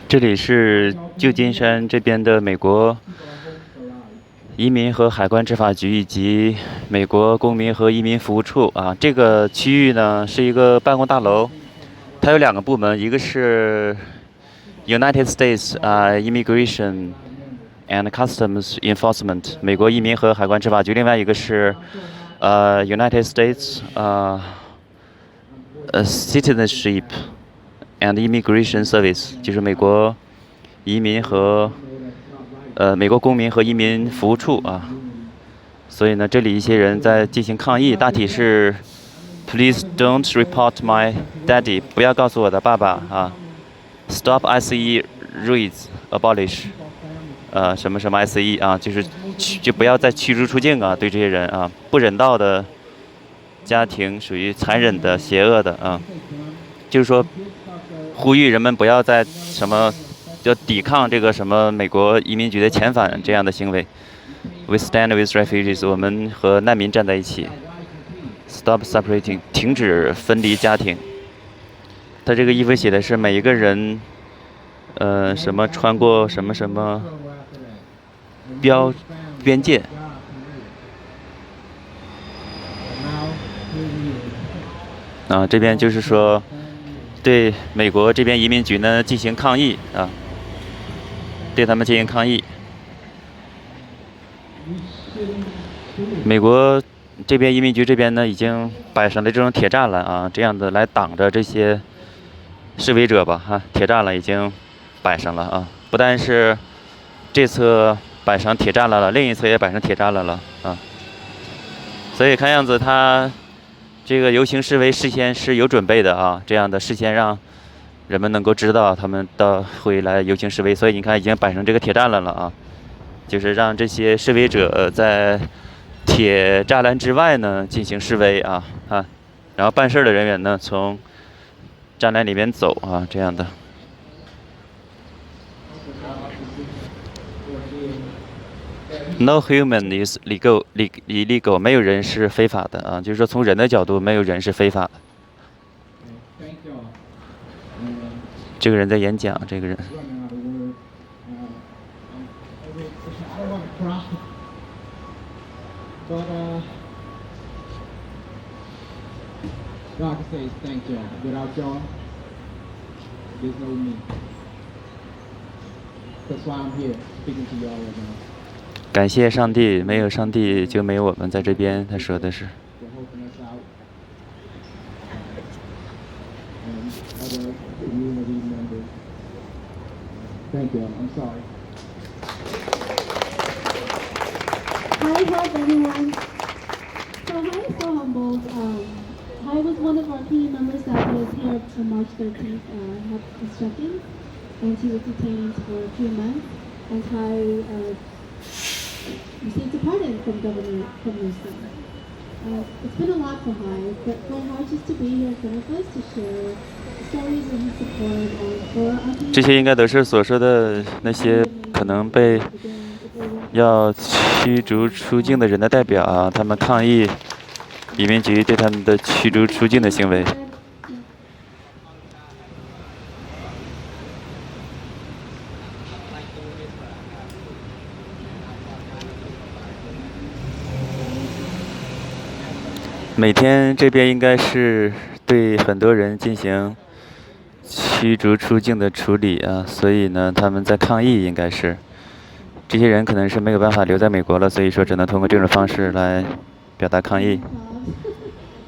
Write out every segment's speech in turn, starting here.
这里是旧金山这边的美国移民和海关执法局以及美国公民和移民服务处啊。这个区域呢是一个办公大楼，它有两个部门，一个是 United States Immigration and Customs Enforcement 美国移民和海关执法局，另外一个是United States Citizenship and Immigration Service，就是美国移民和美国公民和移民服务处啊。所以呢，这里一些人在进行抗议，大体是 Please don't report my daddy， 不要告诉我的爸爸啊。Stop ICE raids abolish， 什么什么 ICE 啊，就不要再驱逐出境啊，对这些人啊，不人道的家庭属于残忍的、邪恶的啊，就是说呼吁人们不要再什么就抵抗这个什么美国移民局的遣返这样的行为。We stand with refugees， 我们和难民站在一起。Stop separating， 停止分离家庭。他这个衣服写的是每一个人，什么穿过什么什么边界。啊，这边就是说，对美国这边移民局呢进行抗议啊，对他们进行抗议。美国这边移民局这边呢，已经摆上了这种铁栅栏啊，这样的来挡着这些示威者吧，哈，铁栅栏已经摆上了啊，不但是这侧摆上铁栅栏了，另一侧也摆上铁栅栏了啊，所以看样子他这个游行示威事先是有准备的啊，这样的事先让人们能够知道他们会来游行示威，所以你看已经摆上这个铁栅栏了啊，就是让这些示威者在铁栅栏之外呢进行示威啊，然后办事的人员呢从栅栏里面走啊，这样的。No human is illegal， 没有人是非法的啊，就是说从人的角度，没有人是非法的。这个人在演讲，这个人。God says thank you. Without y'all, there's no me. That's why I'm here speaking to y'all right now. 感谢上帝，没有上帝就没有我们在这边。他说的是。For helping us out. And other community members. Thank you. I'm sorry. Hi, everyone. So I'm so humbled. I was one of our team members that was here on March 13th, helped constructing, and she was detained for 2 months. And I received a pardon from Governor Newsom. It's been a lot for Hai, but my heart is to be here in front of us to share stories and support for our team. 这些应该都是所说的那些可能被要驱逐出境的人的代表啊，他们抗议移民局对他们的驱逐出境的行为。每天这边应该是对很多人进行驱逐出境的处理啊，所以呢，他们在抗议，应该是这些人可能是没有办法留在美国了，所以说只能通过这种方式来表达抗议。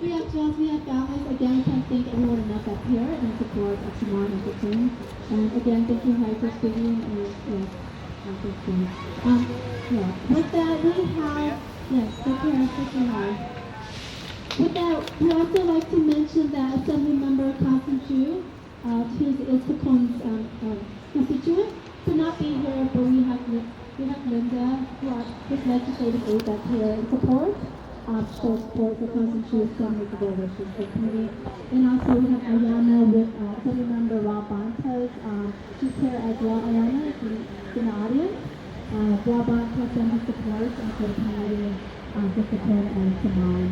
We have jobs, we have families. Again, can't thank everyone enough up here in support of Simone and the team. And again, thank you, Hai, for speaking. And with that, we have thank you, Hai. With that, we'd also like to mention that Assemblymember Constance Chu, who is Sakon's constituent, could not be here, but we have Linda, who are his legislative aide that's here in support. Support for Constance Chu's family devotion committee. And also we have Ayana with Assemblymember Rob Bontas. She's here as well. Ayana is in the audience. Rob Bontas and his support for the committee. Discipline and Simone.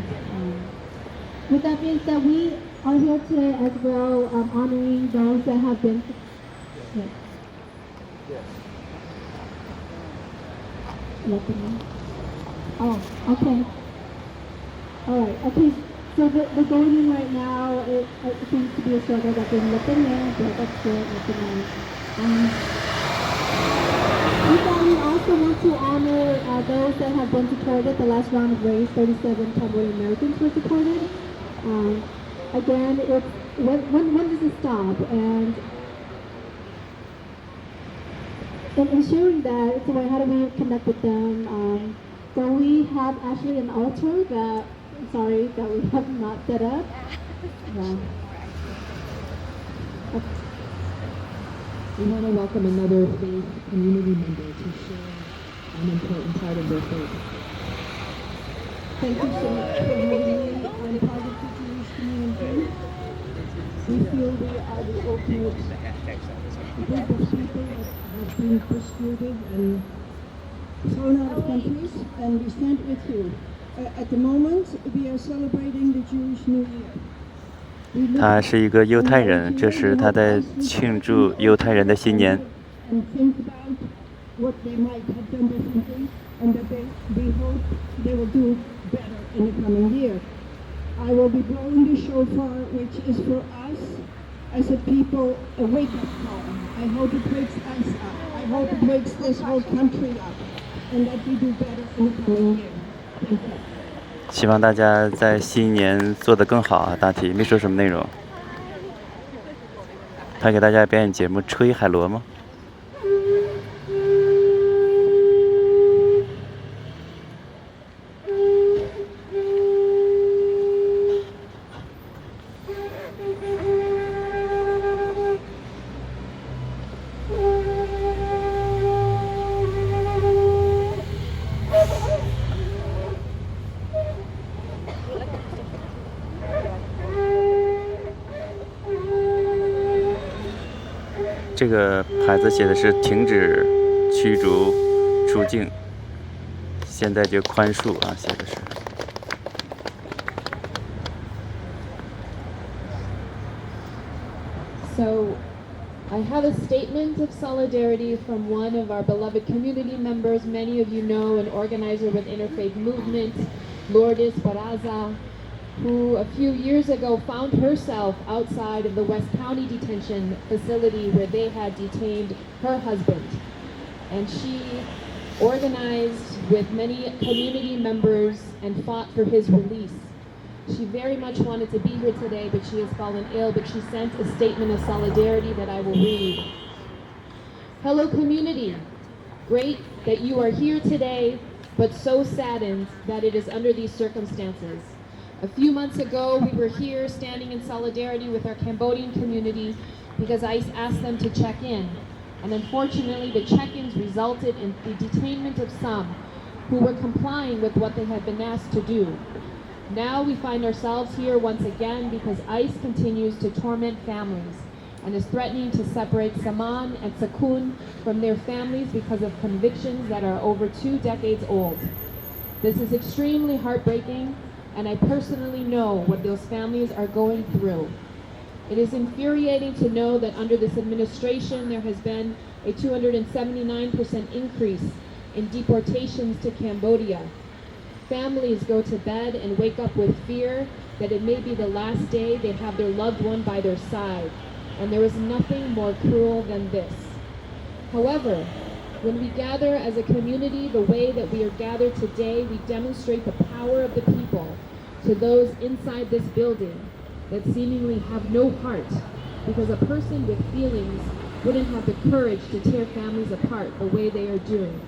With that being said, we are here today as well honoring those that have been Yeah. Let them know. Oh, okay. All right. Okay. So the going in right now, it seems to be a struggle that they let them in, but that's good. Let them in. With that, we also want to honor those that have been deported. The last round of raids, 37 Cambodian Americans were deported. Again, it's when does it stop? And in ensuring that, it's a way, how do we connect with them? So we have actually an altar that we have not set up. Yeah. We want to welcome another faith community member to share an important part of their faith. Thank you so much for having me. I'm part of the Jewish community. We feel we are the ultimate group of people that have been persecuted and thrown out of countries, and we stand with you. At the moment, we are celebrating the Jewish New Year. 他是一个犹太人，这是他在庆祝犹太人的新年。And think about what they might have done differently, and that we hope they will do better in the coming year. I will be blowing the shofar, which is for us as a people a wake-up call. I hope it wakes us up. I hope it wakes this whole country up, and that we do better in the coming year. Thank you. 希望大家在新年做得更好啊！大体没说什么内容。他给大家表演节目吹海螺吗？这个牌子写的是停止驱逐出境，现在就宽恕啊，写的是。So, I have a statement of solidarity from one of our beloved community members. Many of you know, an organizer with Interfaith Movement, Lourdes Barraza, who a few years ago found herself outside of the West County detention facility where they had detained her husband. And she organized with many community members and fought for his release. She very much wanted to be here today, but she has fallen ill, but she sent a statement of solidarity that I will read. Hello community, great that you are here today, but so saddened that it is under these circumstances. A few months ago, we were here standing in solidarity with our Cambodian community because ICE asked them to check in. And unfortunately, the check-ins resulted in the detainment of some who were complying with what they had been asked to do. Now we find ourselves here once again because ICE continues to torment families and is threatening to separate Saman and Sakun from their families because of convictions that are over 2 decades old. This is extremely heartbreaking, and I personally know what those families are going through. It is infuriating to know that under this administration there has been a 279% increase in deportations to Cambodia. Families go to bed and wake up with fear that it may be the last day they have their loved one by their side, and there is nothing more cruel than this. However, when we gather as a community the way that we are gathered today, we demonstrate the power of the people to those inside this building that seemingly have no heart, because a person with feelings wouldn't have the courage to tear families apart the way they are doing.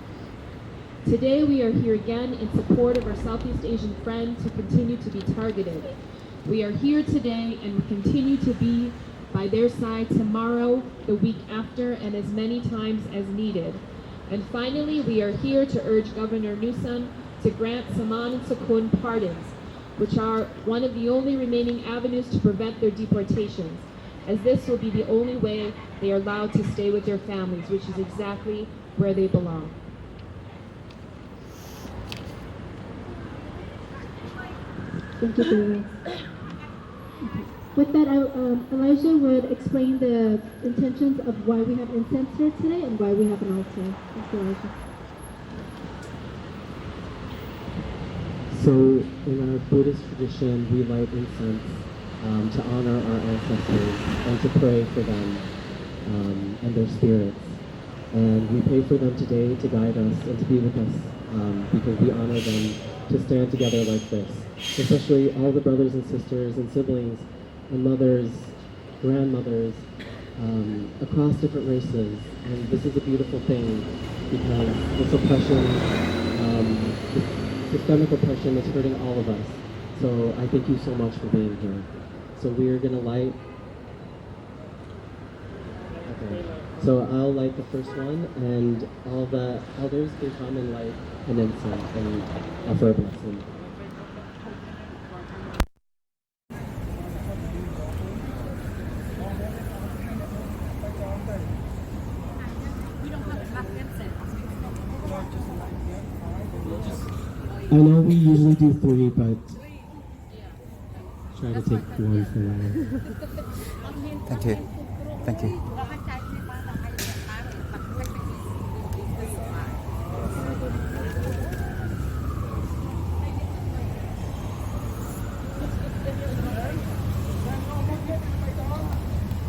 Today we are here again in support of our Southeast Asian friends who continue to be targeted. We are here today and we continue to be by their side tomorrow, the week after, and as many times as needed. And finally, we are here to urge Governor Newsom to grant Saman and Sakun pardons, which are one of the only remaining avenues to prevent their deportations, as this will be the only way they are allowed to stay with their families, which is exactly where they belong. Thank you, With that, Elijah would explain the intentions of why we have incense here today and why we have an altar. Thank you, Elijah. So, in our Buddhist tradition, we light incense to honor our ancestors and to pray for them and their spirits. And we pray for them today to guide us and to be with us because we honor them to stand together like this. Especially all the brothers and sisters and siblings and mothers, grandmothers, across different races. And this is a beautiful thing because this oppression, systemic oppression is hurting all of us. So I thank you so much for being here. So we're gonna light. Okay. So I'll light the first one, and all the elders can come and light an incense and offer a blessing. I know we usually do 3, but try to take 1 for now. Thank you. Thank you.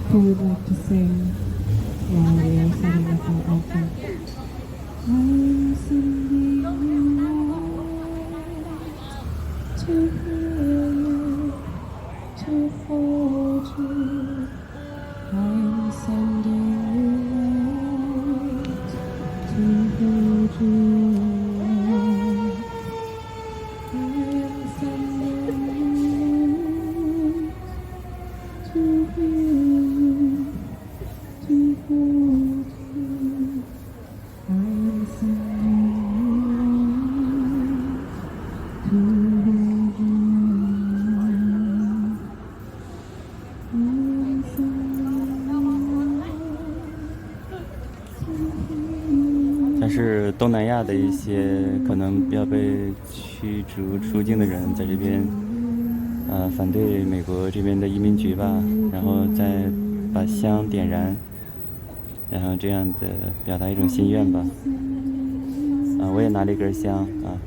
Who would like to sing while we are setting up our altar? I'm sending you light to heal you, to hold you. I'm sending you light to hold you. I'm sending you light to heal you, to hold you. I'm sending you light to hold you. I'm sending you light to heal you. 但是东南亚的一些可能要被驱逐出境的人，在这边，反对美国这边的移民局吧，然后再把香点燃，然后这样的表达一种心愿吧。我也拿了一根香啊。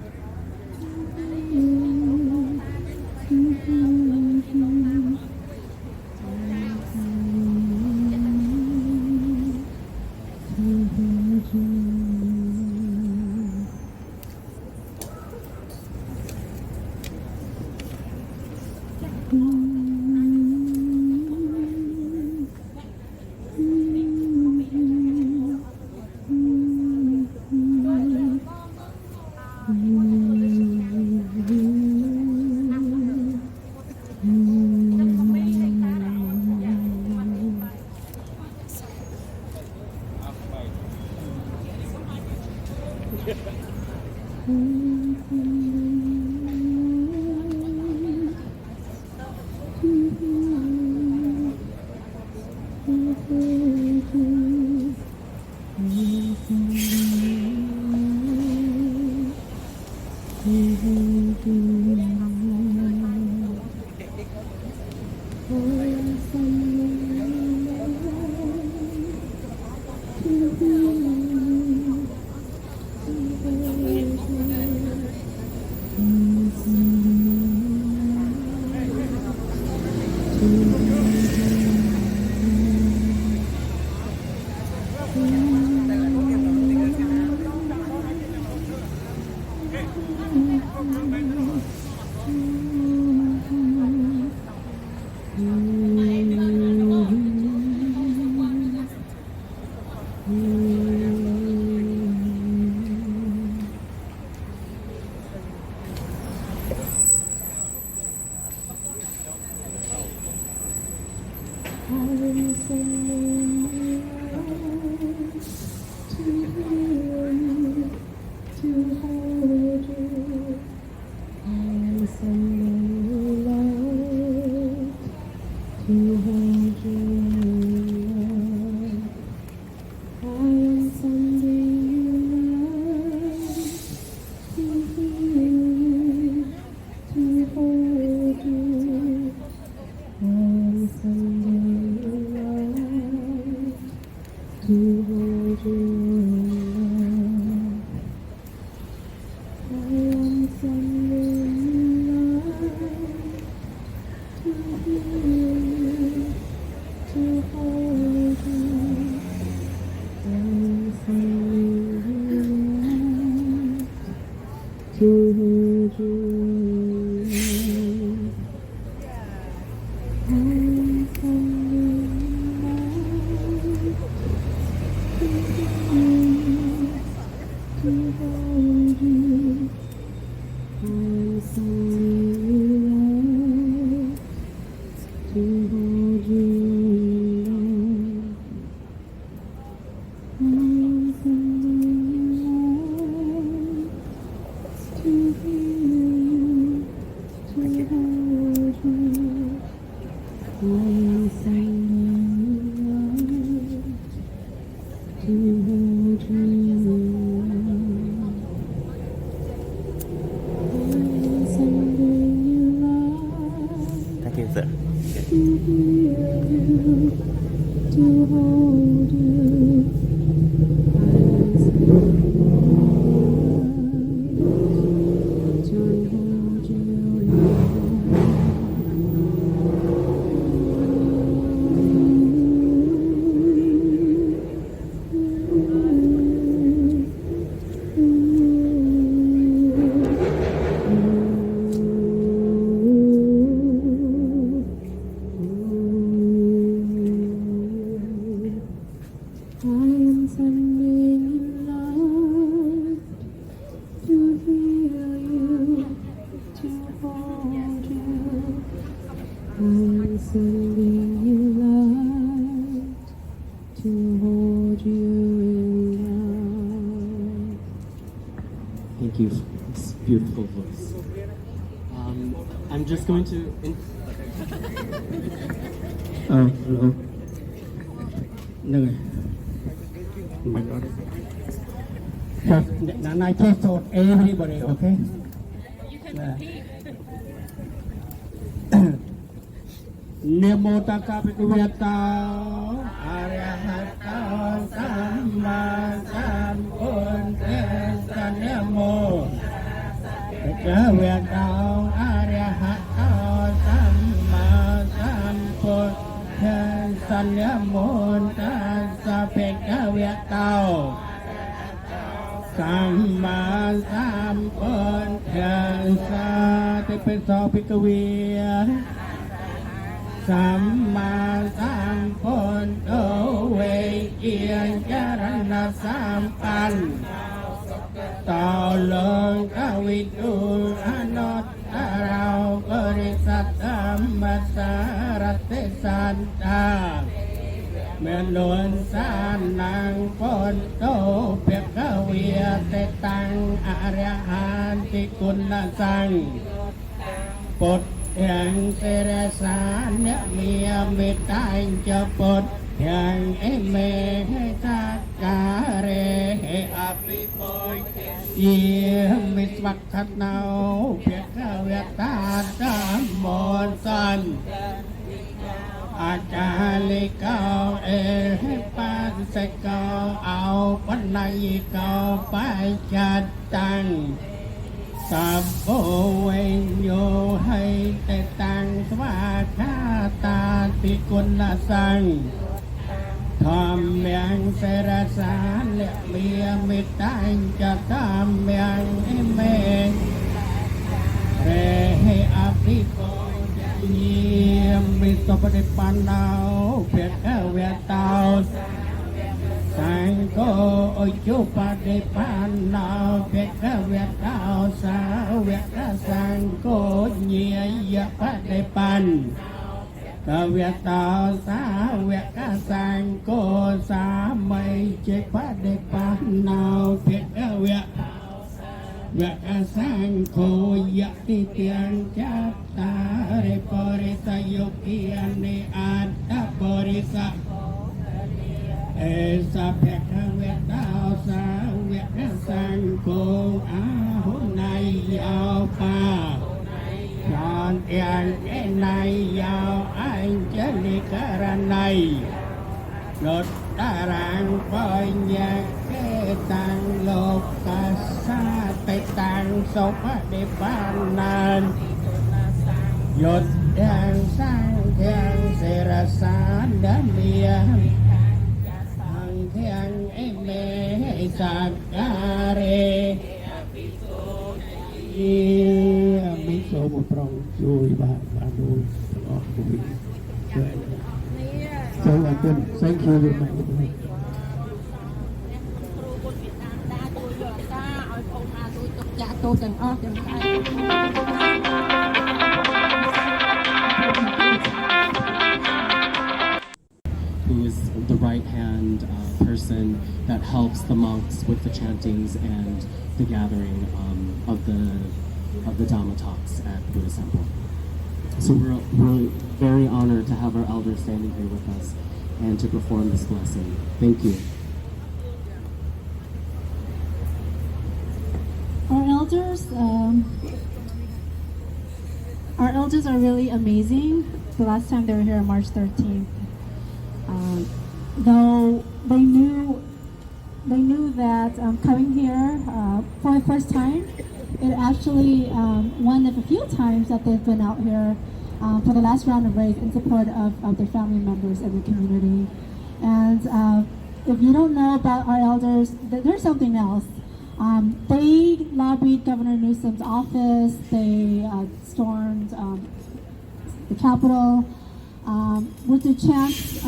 I'm sending you light to hold you in love. I want someone alive to hear you, to hold you. I want someone alive to hold you in love. I want someone alive to hear you, to hold you. I want someone alive to hold you in love. I want someone alive to hear you, to hold you. I want someone alive to hold you in love. I want someone alive Thank you, sir. to hear you, to hold you. I want someone alive to hold you in I am sending in love to hear you, to hold you. I am sending in love to hold you in love. Thank you for this beautiful voice. I'm just going to. Hello. No. Oh my God. Just, I just told everybody, okay? Namo tassa bhagavato arahato samma sambuddhassa. Namo bhagavato arahato samma sambuddhassa. Namo tassa bhagavato samma sambuddhassa. ที่เป็นสองภิกขุณีสัมมาสัมพุทโธเวเกียรจารณะสามปันต่อลงกวิทูอนตเราบริษัทธรรมสารเทสันตาเมื่อลวนสานนางปนโตเปียกเวียเตตังอริยหันติคุณสังปดyang serasanya miamit cepot yang takare api boy mit wakat nau biaka wiata monsan acali kau pan sekau au panai kau pai jatang สัพโพเวญโยให้แต่ตังสวาคาตาติกุณสังทำยังเสรสารและเมียมิตรจะทำยังเมเรให้อภิโกเยี่ยมมิตรปฏิปันดาเพียรเวตาสังโฆจุปฏิปันโนเพียรเวตาสาวกสังโฆเยียปฏิปันกเวตาสาวกสังโฆสามัยเจปฏิปันโนเพียรเวตาสังโฆยติเตียงจัตตาริปริสยุกิยันนิอัตตปริสเอสะเพกเวตาสาวกสังโฆอาหุนายยาวปาตอนเอียงนายยาวอัญเจลิกรนัยลดตารางป vời nhạc kê tăng lục ca sa tây tăng sốc đi ban nan yột đang sang thiang se ra sa đã mía thằng thiang em mê sa ca rê mi số một trong chui và đôi đó của mình so I can thank you very much. Who is the right-hand person that helps the monks with the chantings and the gathering of the Dhamma talks at Buddhist Temple. So we're really very honored to have our elders standing here with us and to perform this blessing. Thank you. Our elders are really amazing. The last time they were here on March 13th, though they knew that coming here for the first time, it actually one of a few times that they've been out here for the last round of raids in support of their family members and the community. And if you don't know about our elders, there's something else. They lobbied Governor Newsom's office. They stormed the Capitol with their chants,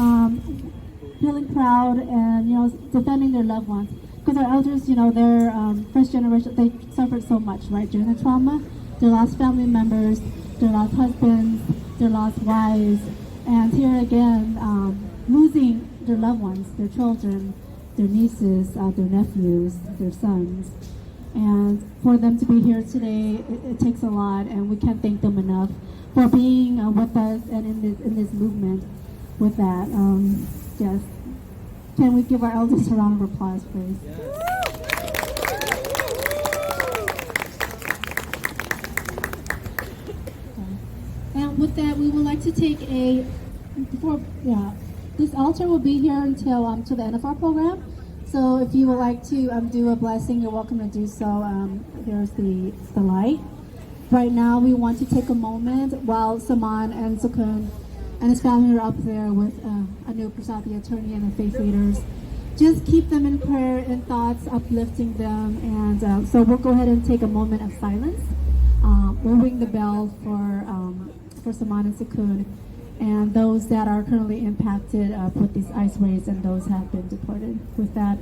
feeling proud and defending their loved ones. Because our elders, they're first generation. They suffered so much, right, during the trauma. They lost family members. They lost husbands. They lost wives. And here again, losing their loved ones, their children, their nieces, their nephews, their sons. And for them to be here today, it takes a lot, and we can't thank them enough for being with us and in this movement. With that, yes, can we give our elders a round of applause, please? And with that, we would like to take this altar will be here until to the end of our program. So if you would like to do a blessing, you're welcome to do so. There's the light. Right now, we want to take a moment while Saman and Sukun and his family are up there with Anu Prasad, the attorney, and the faith leaders. Just keep them in prayer and thoughts, uplifting them. And so we'll go ahead and take a moment of silence. We'll ring the bell for Saman and Sukun and those that are currently impacted with these ice raids and those have been deported. With that,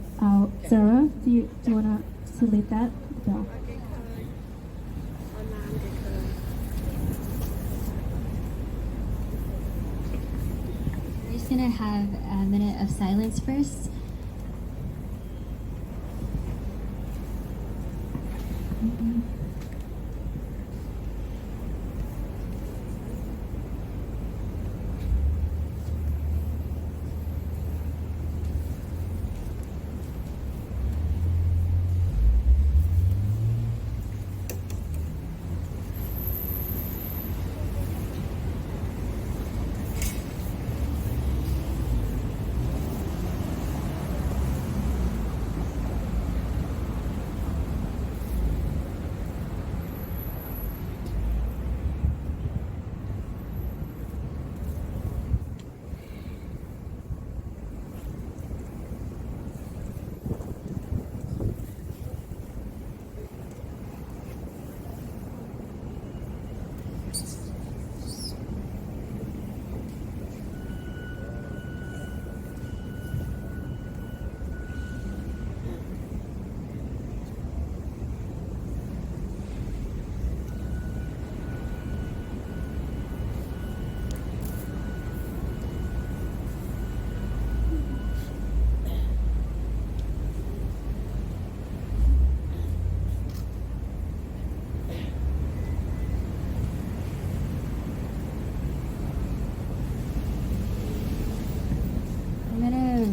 Sarah, do you want to lead that bell? We're just going to have a minute of silence first.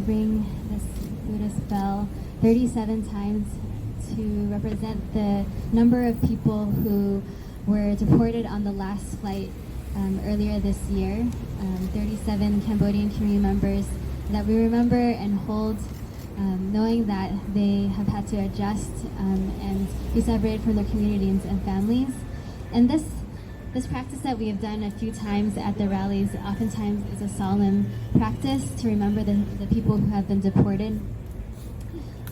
Ring this Buddhist bell 37 times to represent the number of people who were deported on the last flight earlier this year. 37 Cambodian community members that we remember and hold knowing that they have had to adjust and be separated from their communities and families. And this practice that we have done a few times at the rallies oftentimes is a solemn practice to remember the people who have been deported.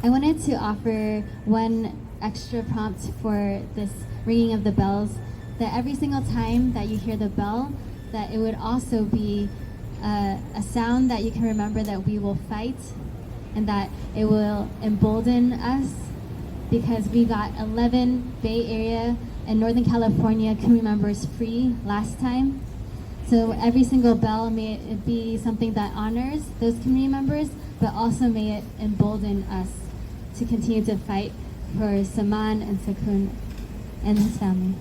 I wanted to offer one extra prompt for this ringing of the bells, that every single time that you hear the bell, that it would also be a sound that you can remember that we will fight and that it will embolden us, because we got 11 Bay Area and Northern California community members free last time. So every single bell, may it be something that honors those community members, but also may it embolden us to continue to fight for Saman and Sakun and his family.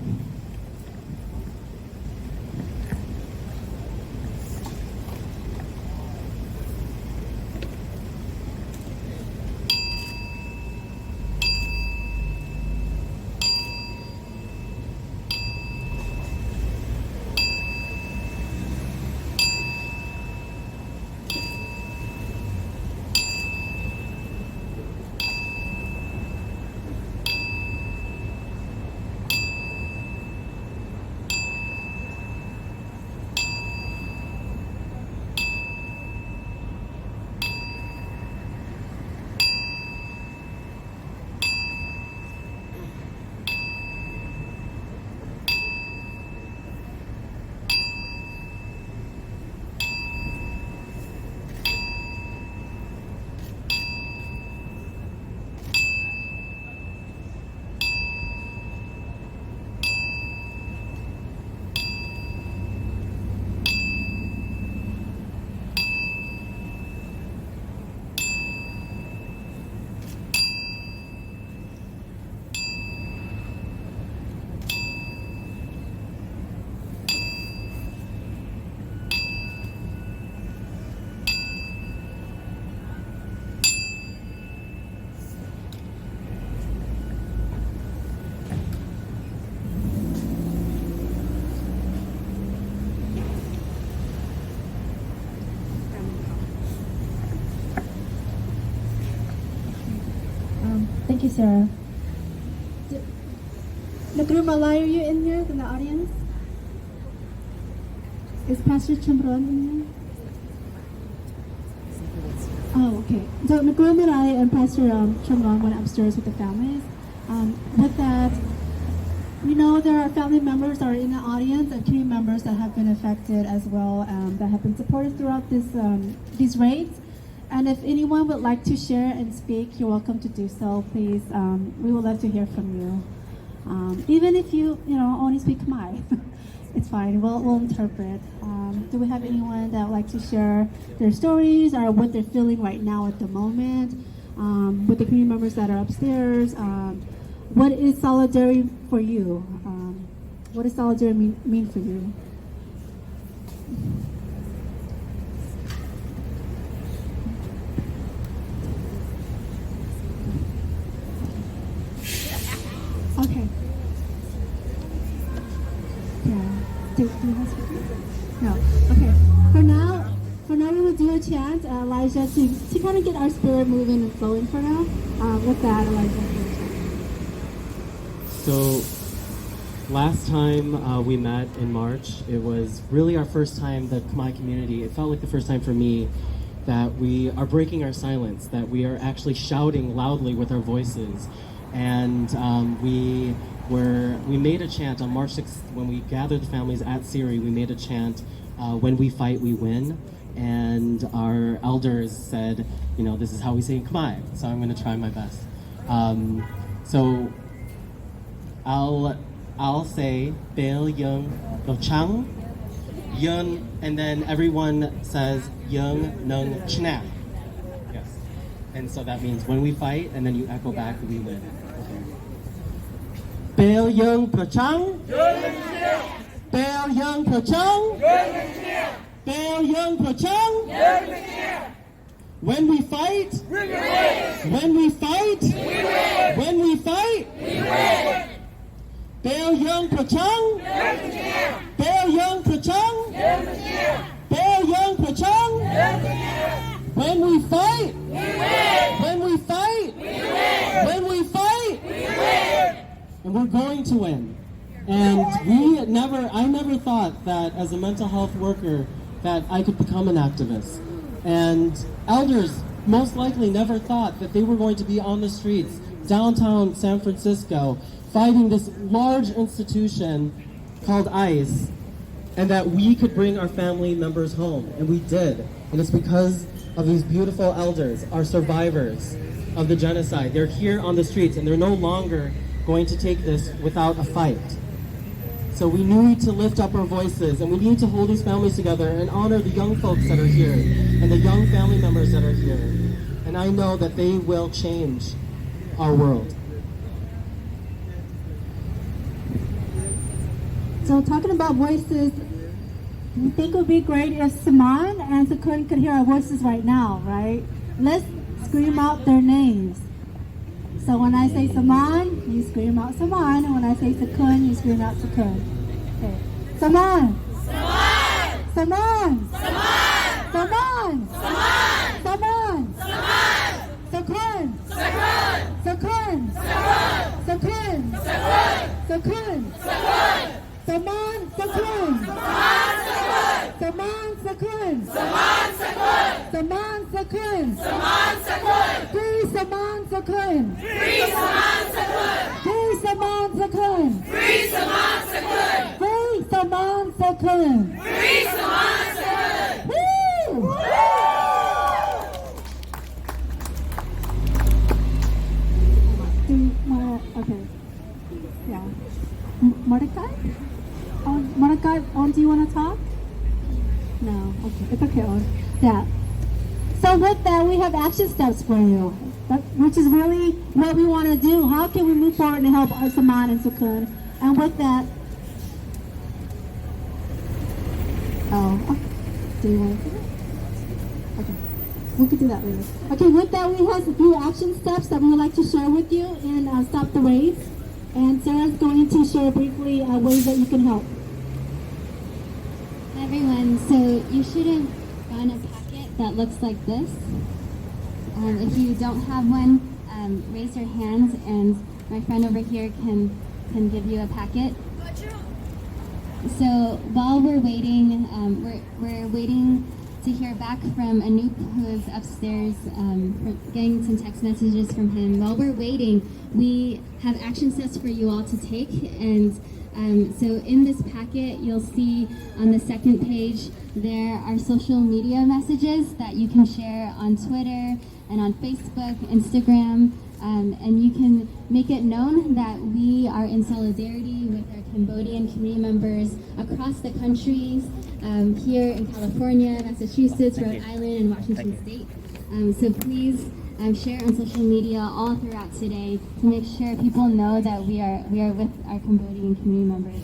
Thank you, Sarah. Negru Malay, are you in here in the audience? Is Pastor Chumron in here? Oh, okay. So Negru Malay and Pastor Chumron went upstairs with the families. With that, we know there are family members that are in the audience and community members that have been affected as well, that have been supported throughout these raids. And if anyone would like to share and speak, you're welcome to do so. Please, we would love to hear from you. Even if you only speak Khmer, it's fine. We'll interpret. Do we have anyone that would like to share their stories or what they're feeling right now at the moment with the community members that are upstairs? What is solidarity for you? What does solidarity mean for you? Okay. Yeah. Do you have speakers? No. Okay. For now, we will do a chant, Elijah, to kind of get our spirit moving and flowing for now. With that, Elijah. So last time we met in March, it was really our first time, the Khmer community, it felt like the first time for me that we are breaking our silence, that we are actually shouting loudly with our voices. And we made a chant on March 6th when we gathered the families at Siri. We made a chant, when we fight, we win. And our elders said, this is how we say in Khmer. So I'm going to try my best. So I'll say Bel Yung Lo Chang Yun, and then everyone says Yung Nung Chna. Yes. And so that means when we fight, and then you echo back, we win. Bel Yung Pro Chang Bel Yung Pro Chang Bel Yung Pro Chang. When we fight, we win. When we fight, we win. When we fight, we win. Bel Yung Pro Chang Bel Yung Pro Chang Bel Yung Pro Chang. When we fight, we win. When we're going to win. And I never thought that as a mental health worker that I could become an activist. And elders most likely never thought that they were going to be on the streets downtown San Francisco fighting this large institution called ICE, and that we could bring our family members home. And we did. And it's because of these beautiful elders, our survivors of the genocide. They're here on the streets, and they're no longer going to take this without a fight. So we need to lift up our voices, and we need to hold these families together and honor the young folks that are here and the young family members that are here. And I know that they will change our world. So talking about voices, I think it would be great if Saman and Sakun could hear our voices right now, right? Let's scream out their names. So when I say Saman, you scream out Saman, and when I say Sakun, you scream out Sakun. Okay. Saman! Saman! Saman! Saman! Saman! Saman! Sakun! Sakun! Sakun! Sakun! Saman! Sakun! Saman! Sakun! Saman! Sakun! Free Saman Sakun! Free Saman Sakun! Free Saman Sakun! Free Saman Sakun! Free Saman Sakun! Free Saman Sakun! Woo! Okay. Yeah. Mordecai? Mordecai, do you want to talk? No. Okay. It's okay. Yeah. So with that, we have action steps for you, which is really what we want to do. How can we move forward and help Saman and Sakun? And with that, do you want to do that? Okay, we can do that later. Okay, with that, we have a few action steps that we would like to share with you and Stop the Raids. And Sarah's going to share briefly ways that you can help. Hi everyone, so you should have gotten a packet that looks like this. If you don't have one, raise your hand and my friend over here can give you a packet. So while we're waiting, we're waiting to hear back from Anoop, who is upstairs, getting some text messages from him. While we're waiting, we have action steps for you all to take, and so in this packet, you'll see on the second page, there are social media messages that you can share on Twitter and on Facebook, Instagram, and you can make it known that we are in solidarity with our Cambodian community members across the countries, here in California, Massachusetts, Rhode Island, and Washington State. So please share on social media all throughout today to make sure people know that we are with our Cambodian community members.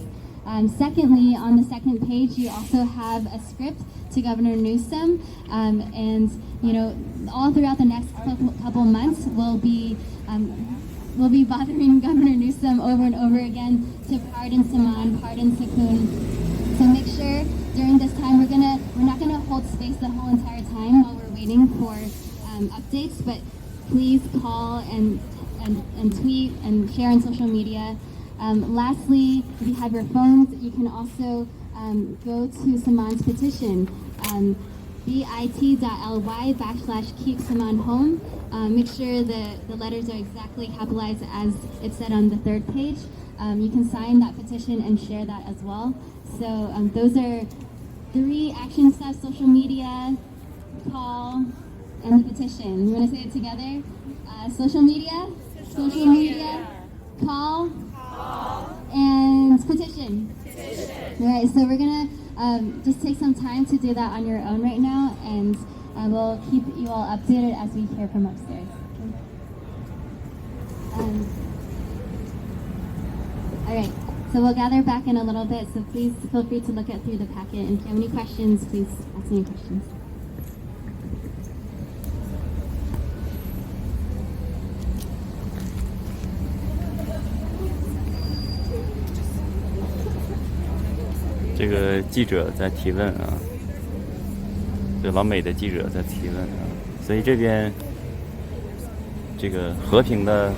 Secondly, on the second page, you also have a script to Governor Newsom, and you know, all throughout the next couple months, we'll be bothering Governor Newsom over and over again to pardon Saman, pardon Sakun. So make sure during this time we're not gonna hold space the whole entire time while we're waiting for updates, but please call and tweet and share on social media. Lastly, if you have your phones, you can also go to Saman's petition, bit.ly/keep Saman home. Make sure the letters are exactly capitalized as it said on the third page. You can sign that petition and share that as well. So those are 3 action steps: social media, call, and the petition. You want to say it together? Social media, call, and petition. All right, so we're gonna just take some time to do that on your own right now, and we'll keep you all updated as we hear from upstairs. Okay? All right, so we'll gather back in a little bit, so please feel free to look through the packet, and if you have any questions, please ask me questions.这个记者在提问啊，对老美的记者在提问啊，所以这边这个和平的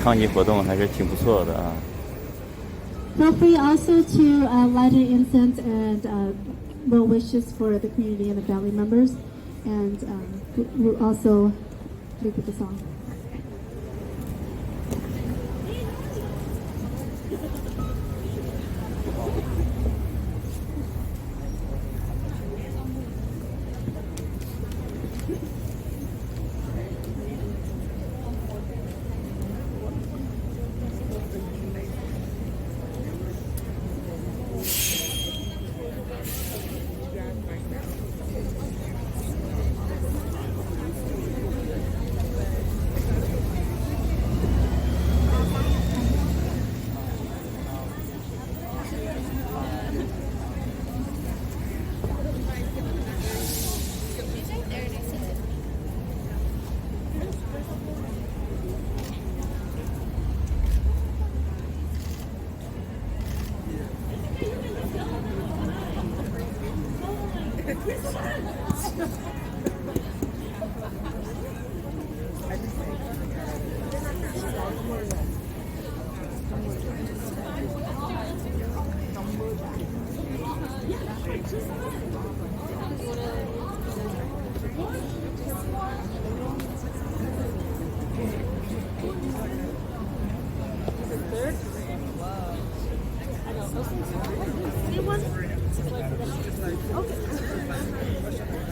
抗议活动还是挺不错的啊。Feel free also to light an incense and well wishes for the community and the family members, and we'll also leave with the song.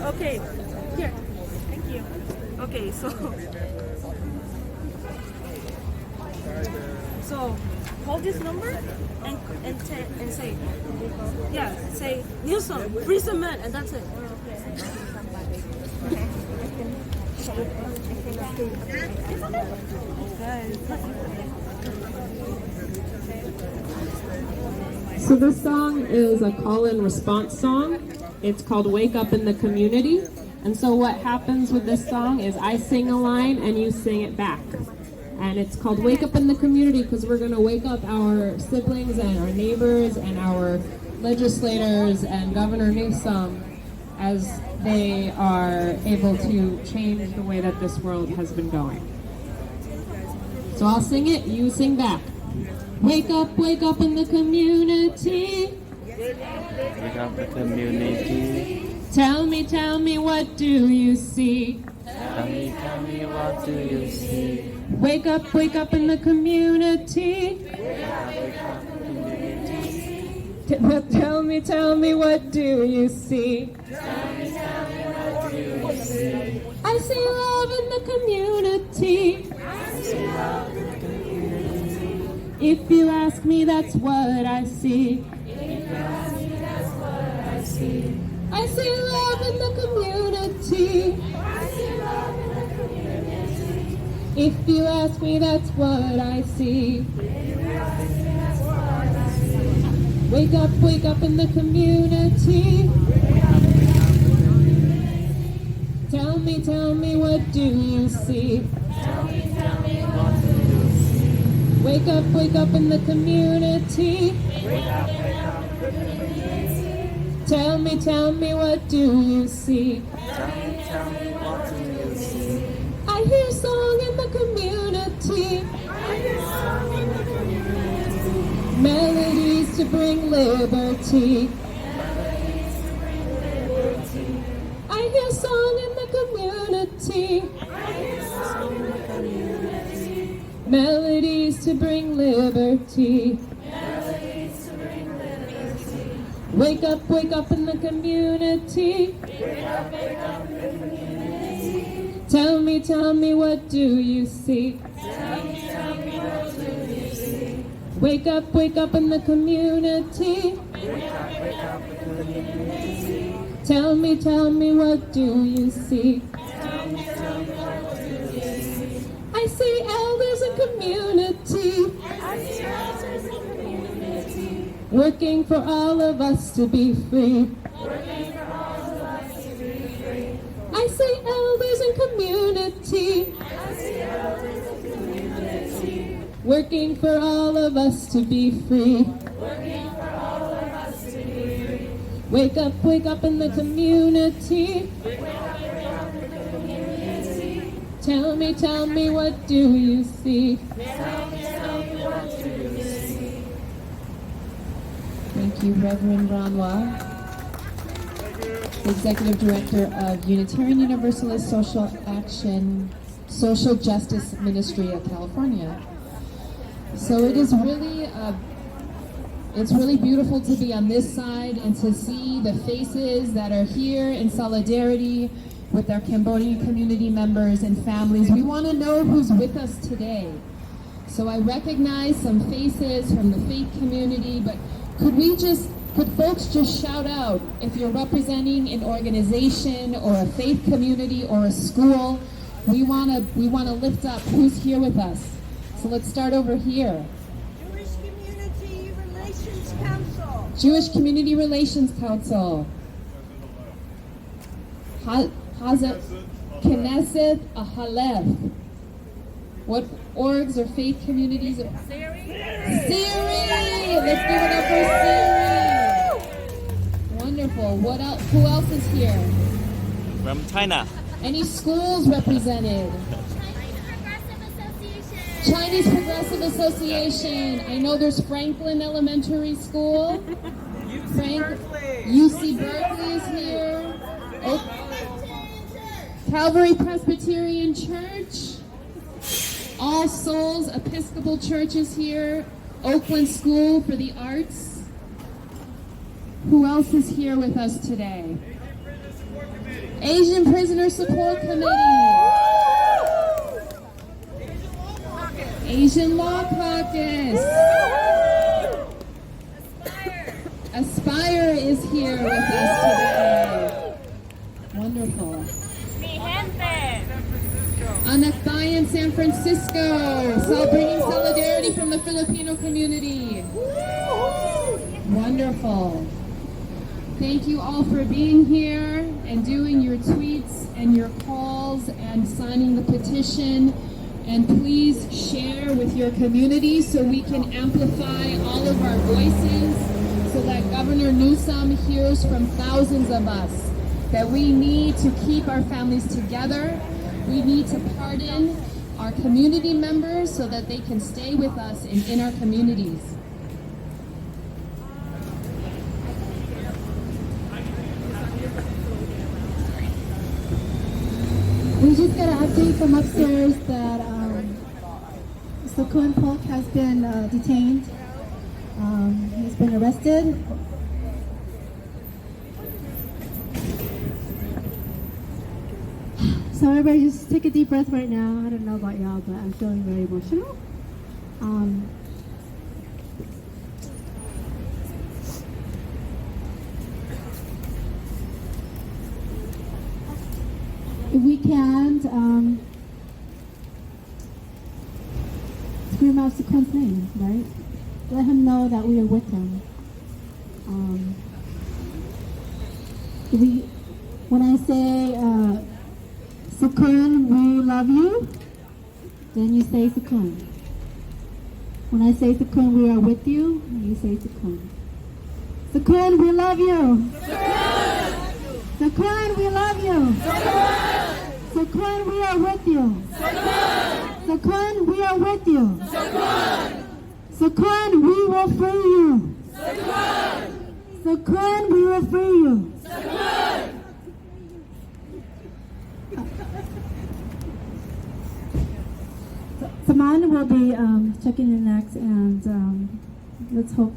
Okay, here. Thank you. Okay, so hold this number and say, yeah, say Nilsson, free cement, and that's it. So this song is a call and response song. It's called Wake Up in the Community. And so what happens with this song is I sing a line and you sing it back. And it's called Wake Up in the Community because we're going to wake up our siblings and our neighbors and our legislators and Governor Newsom as they are able to change the way that this world has been going. So I'll sing it, you sing back. Wake up in the community. Wake up the community. Tell me, what do you see? Tell me, what do you see? Wake up in the community. Tell me, what do you see? What do you see? I see love in the community. If you ask me, that's what I see. I see love in the community. If you ask me, that's what I see. Wake up in the community. Tell me, what do you see? Wake up in the community. Tell me, what do you see? What do you see? I hear song in the community. Melodies to bring liberty. I hear song in the community. Melodies to bring liberty. Wake up in the community. Tell me, what do you see? Wake up in the community. Tell me, what do you see? I see elders in community. Working for all of us to be free. I see elders in community. Working for all of us to be free. Wake up in the community. Tell me, what do you see? Thank you, Reverend Ranwa, Executive Director of Unitarian Universalist Social Justice Ministry of California. So it is really, it's really beautiful to be on this side and to see the faces that are here in solidarity with our Cambodian community members and families. We want to know who's with us today. So I recognize some faces from the faith community, but could folks just shout out if you're representing an organization or a faith community or a school? We want to lift up who's here with us. So let's start over here. Jewish Community Relations Council. Jewish Community Relations Council. Knesset Ahalef. What orgs or faith communities? Siri! Let's give it up for Siri! Wonderful. What else? Who else is here? From China. Any schools represented? Chinese Progressive Association. I know there's Franklin Elementary School. UC Berkeley is here. Calvary Presbyterian Church. All Souls Episcopal Church is here. Oakland School for the Arts. Who else is here with us today? Asian Prisoner Support Committee. Asian Law Caucus. Aspire is here with us today. Wonderful. Anakbayan San Francisco, bringing solidarity from the Filipino community. Wonderful. Thank you all for being here and doing your tweets and your calls and signing the petition. And please share with your community so we can amplify all of our voices so that Governor Newsom hears from thousands of us that we need to keep our families together. We need to pardon our community members so that they can stay with us in our communities. We just got an update from upstairs that Sakun Polk has been detained. He's been arrested. So everybody just take a deep breath right now. I don't know about y'all, but I'm feeling very emotional. If we can't scream out Sakun's name, right? Let him know that we are with him. When I say Sakun, we love you, then you say Sakun. When I say Sakun, we are with you, you say Sakun. Sakun, we love you. Sakun, we love you. Sakun, we are with you. Sakun, we are with you. Sakun, we will free you. Sakun, we will free you. Saman will be checking your next, and let's hope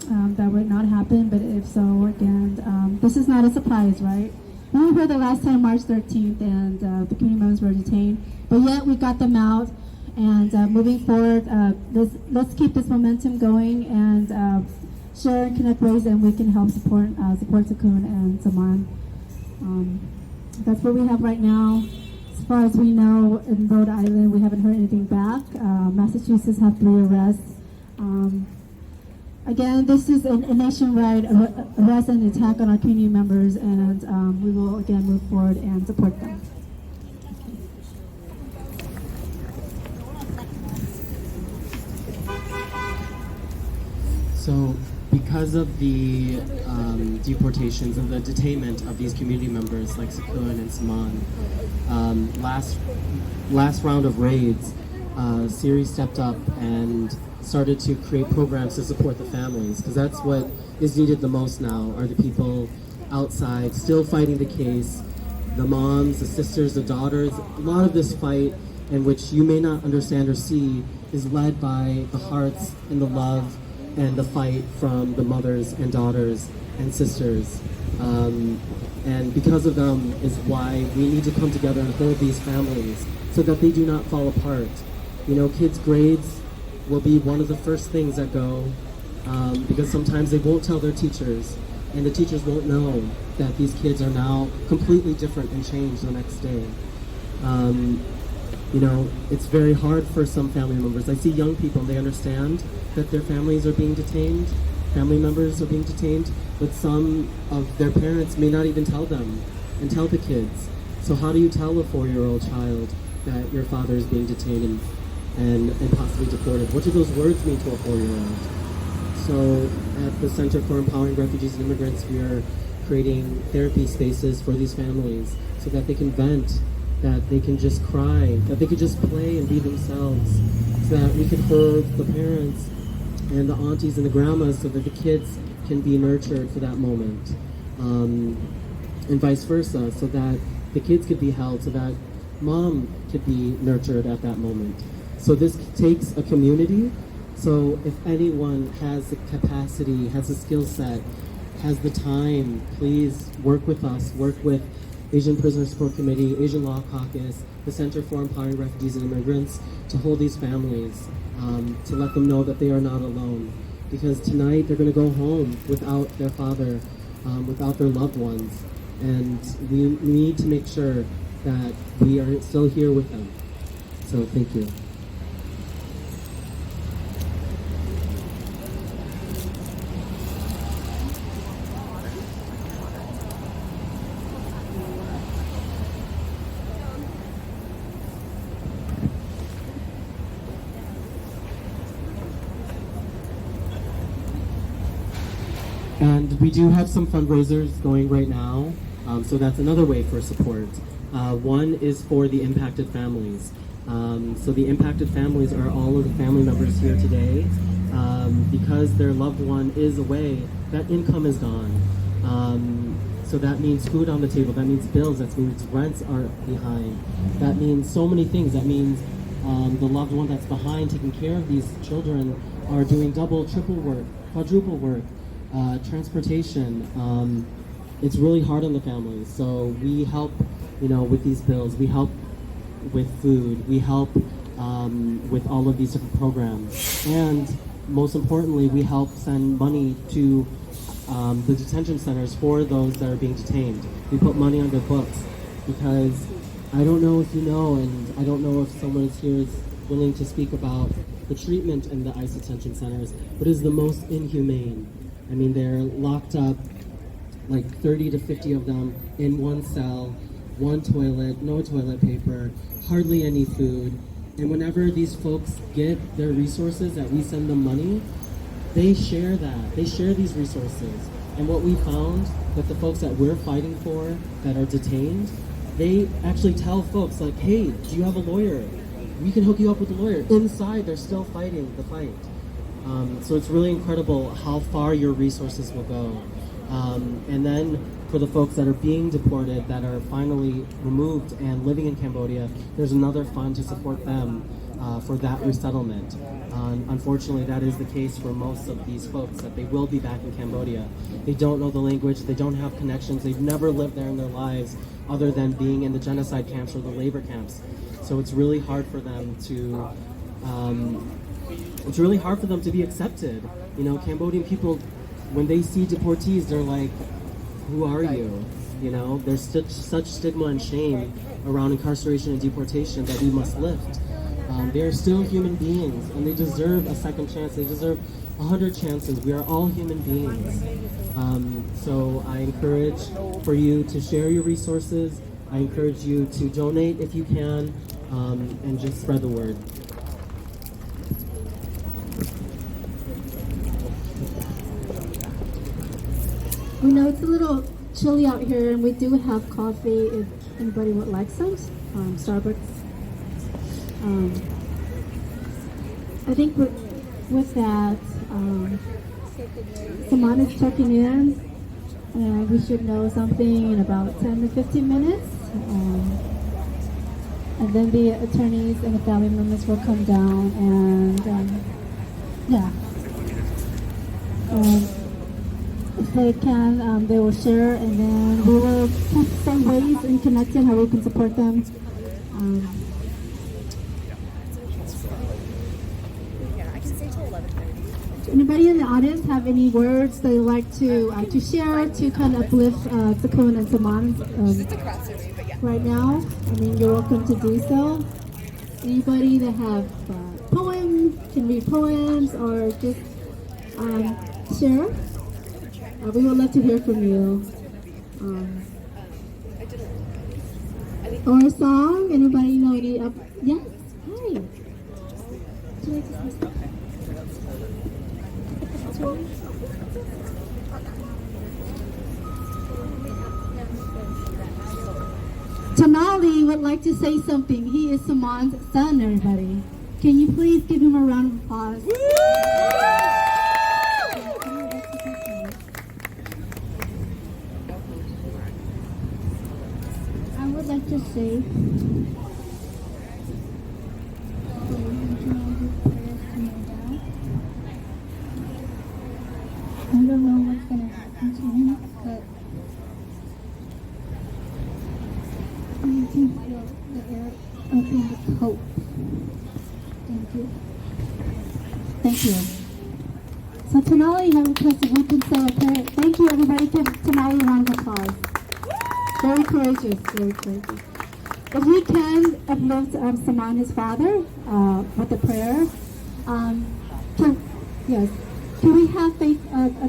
that would not happen, but if so, again, this is not a surprise, right? We were here the last time, March 13th, and the community members were detained, but yet we got them out, and moving forward, let's keep this momentum going, and share and connect ways, and we can help support Sakun and Saman. That's what we have right now. As far as we know, in Rhode Island, we haven't heard anything back. Massachusetts have 3 arrests. Again, this is a nationwide arrest and attack on our community members, and we will again move forward and support them. So because of the deportations and the detainment of these community members like Sakun and Saman, last round of raids, Siri stepped up and started to create programs to support the families, because that's what is needed the most now, are the people outside still fighting the case, the moms, the sisters, the daughters. A lot of this fight, in which you may not understand or see, is led by the hearts and the love and the fight from the mothers and daughters and sisters. And because of them is why we need to come together and hold these families so that they do not fall apart. You know, kids' grades will be one of the first things that go, because sometimes they won't tell their teachers, and the teachers won't know that these kids are now completely different and changed the next day. You know, it's very hard for some family members. I see young people, they understand that their families are being detained, family members are being detained, but some of their parents may not even tell them and tell the kids. So how do you tell a 4-year-old child that your father is being detained and possibly deported? What do those words mean to a 4-year-old? So at the Center for Empowering Refugees and Immigrants, we are creating therapy spaces for these families so that they can vent, that they can just cry, that they can just play and be themselves, so that we can hold the parents and the aunties and the grandmas so that the kids can be nurtured for that moment, and vice versa, so that the kids could be held, so that mom could be nurtured at that moment. So this takes a community. So if anyone has the capacity, has the skill set, has the time, please work with us, work with Asian Prisoner Support Committee, Asian Law Caucus, the Center for Empowering Refugees and Immigrants, to hold these families, to let them know that they are not alone. Because tonight they're going to go home without their father, without their loved ones. And we need to make sure that we are still here with them. So thank you. And we do have some fundraisers going right now, so that's another way for support. One is for the impacted families. So the impacted families are all of the family members here today. Because their loved one is away, that income is gone. So that means food on the table, that means bills, that means rents are behind. That means so many things. That means the loved one that's behind taking care of these children are doing double, triple work, quadruple work. Transportation, it's really hard on the families. So we help, you know, with these bills. We help with food. We help with all of these different programs. And most importantly, we help send money to the detention centers for those that are being detained. We put money on their books because I don't know if you know, and I don't know if someone here is willing to speak about the treatment in the ICE detention centers, but it is the most inhumane. I mean, they're locked up, like 30 to 50 of them in one cell, one toilet, no toilet paper, hardly any food. And whenever these folks get their resources, that we send them money, they share that. They share these resources. And what we found, that the folks that we're fighting for, that are detained, they actually tell folks like, hey, do you have a lawyer? We can hook you up with a lawyer. Inside, they're still fighting the fight. So it's really incredible how far your resources will go. And then for the folks that are being deported, that are finally removed and living in Cambodia, there's another fund to support them for that resettlement. Unfortunately, that is the case for most of these folks, that they will be back in Cambodia. They don't know the language, they don't have connections, they've never lived there in their lives other than being in the genocide camps or the labor camps. So it's really hard for them to be accepted. You know, Cambodian people, when they see deportees, they're like, who are you? You know, there's such stigma and shame around incarceration and deportation that we must lift. They are still human beings, and they deserve a second chance. They deserve 100 chances. We are all human beings. So I encourage for you to share your resources. I encourage you to donate if you can, and just spread the word. We know it's a little chilly out here, and we do have coffee if anybody would like some. Starbucks. I think with that, Saman is checking in, and we should know something in about 10 to 15 minutes. And then the attorneys and the family members will come down and, if they can, they will share, and then we will put some ways in connecting how we can support them. Anybody in the audience have any words they'd like to share to kind of uplift Takun and Saman right now? I mean, you're welcome to do so. Anybody that have poems, can read poems, or just share? We would love to hear from you. Or a song? Anybody know any? Yes. Hi. Would you like to say something? Tamali would like to say something. He is Saman's son, everybody. Can you please give him a round of applause? I would like to say, I don't know what's going to happen to him, but I can feel the air open with hope. Thank you. Thank you. So Tanali has requested we can say a prayer. Thank you, everybody. Give Tanali a round of applause. Very courageous, very courageous. If we can uplift Saman, his father, with a prayer. Can we have a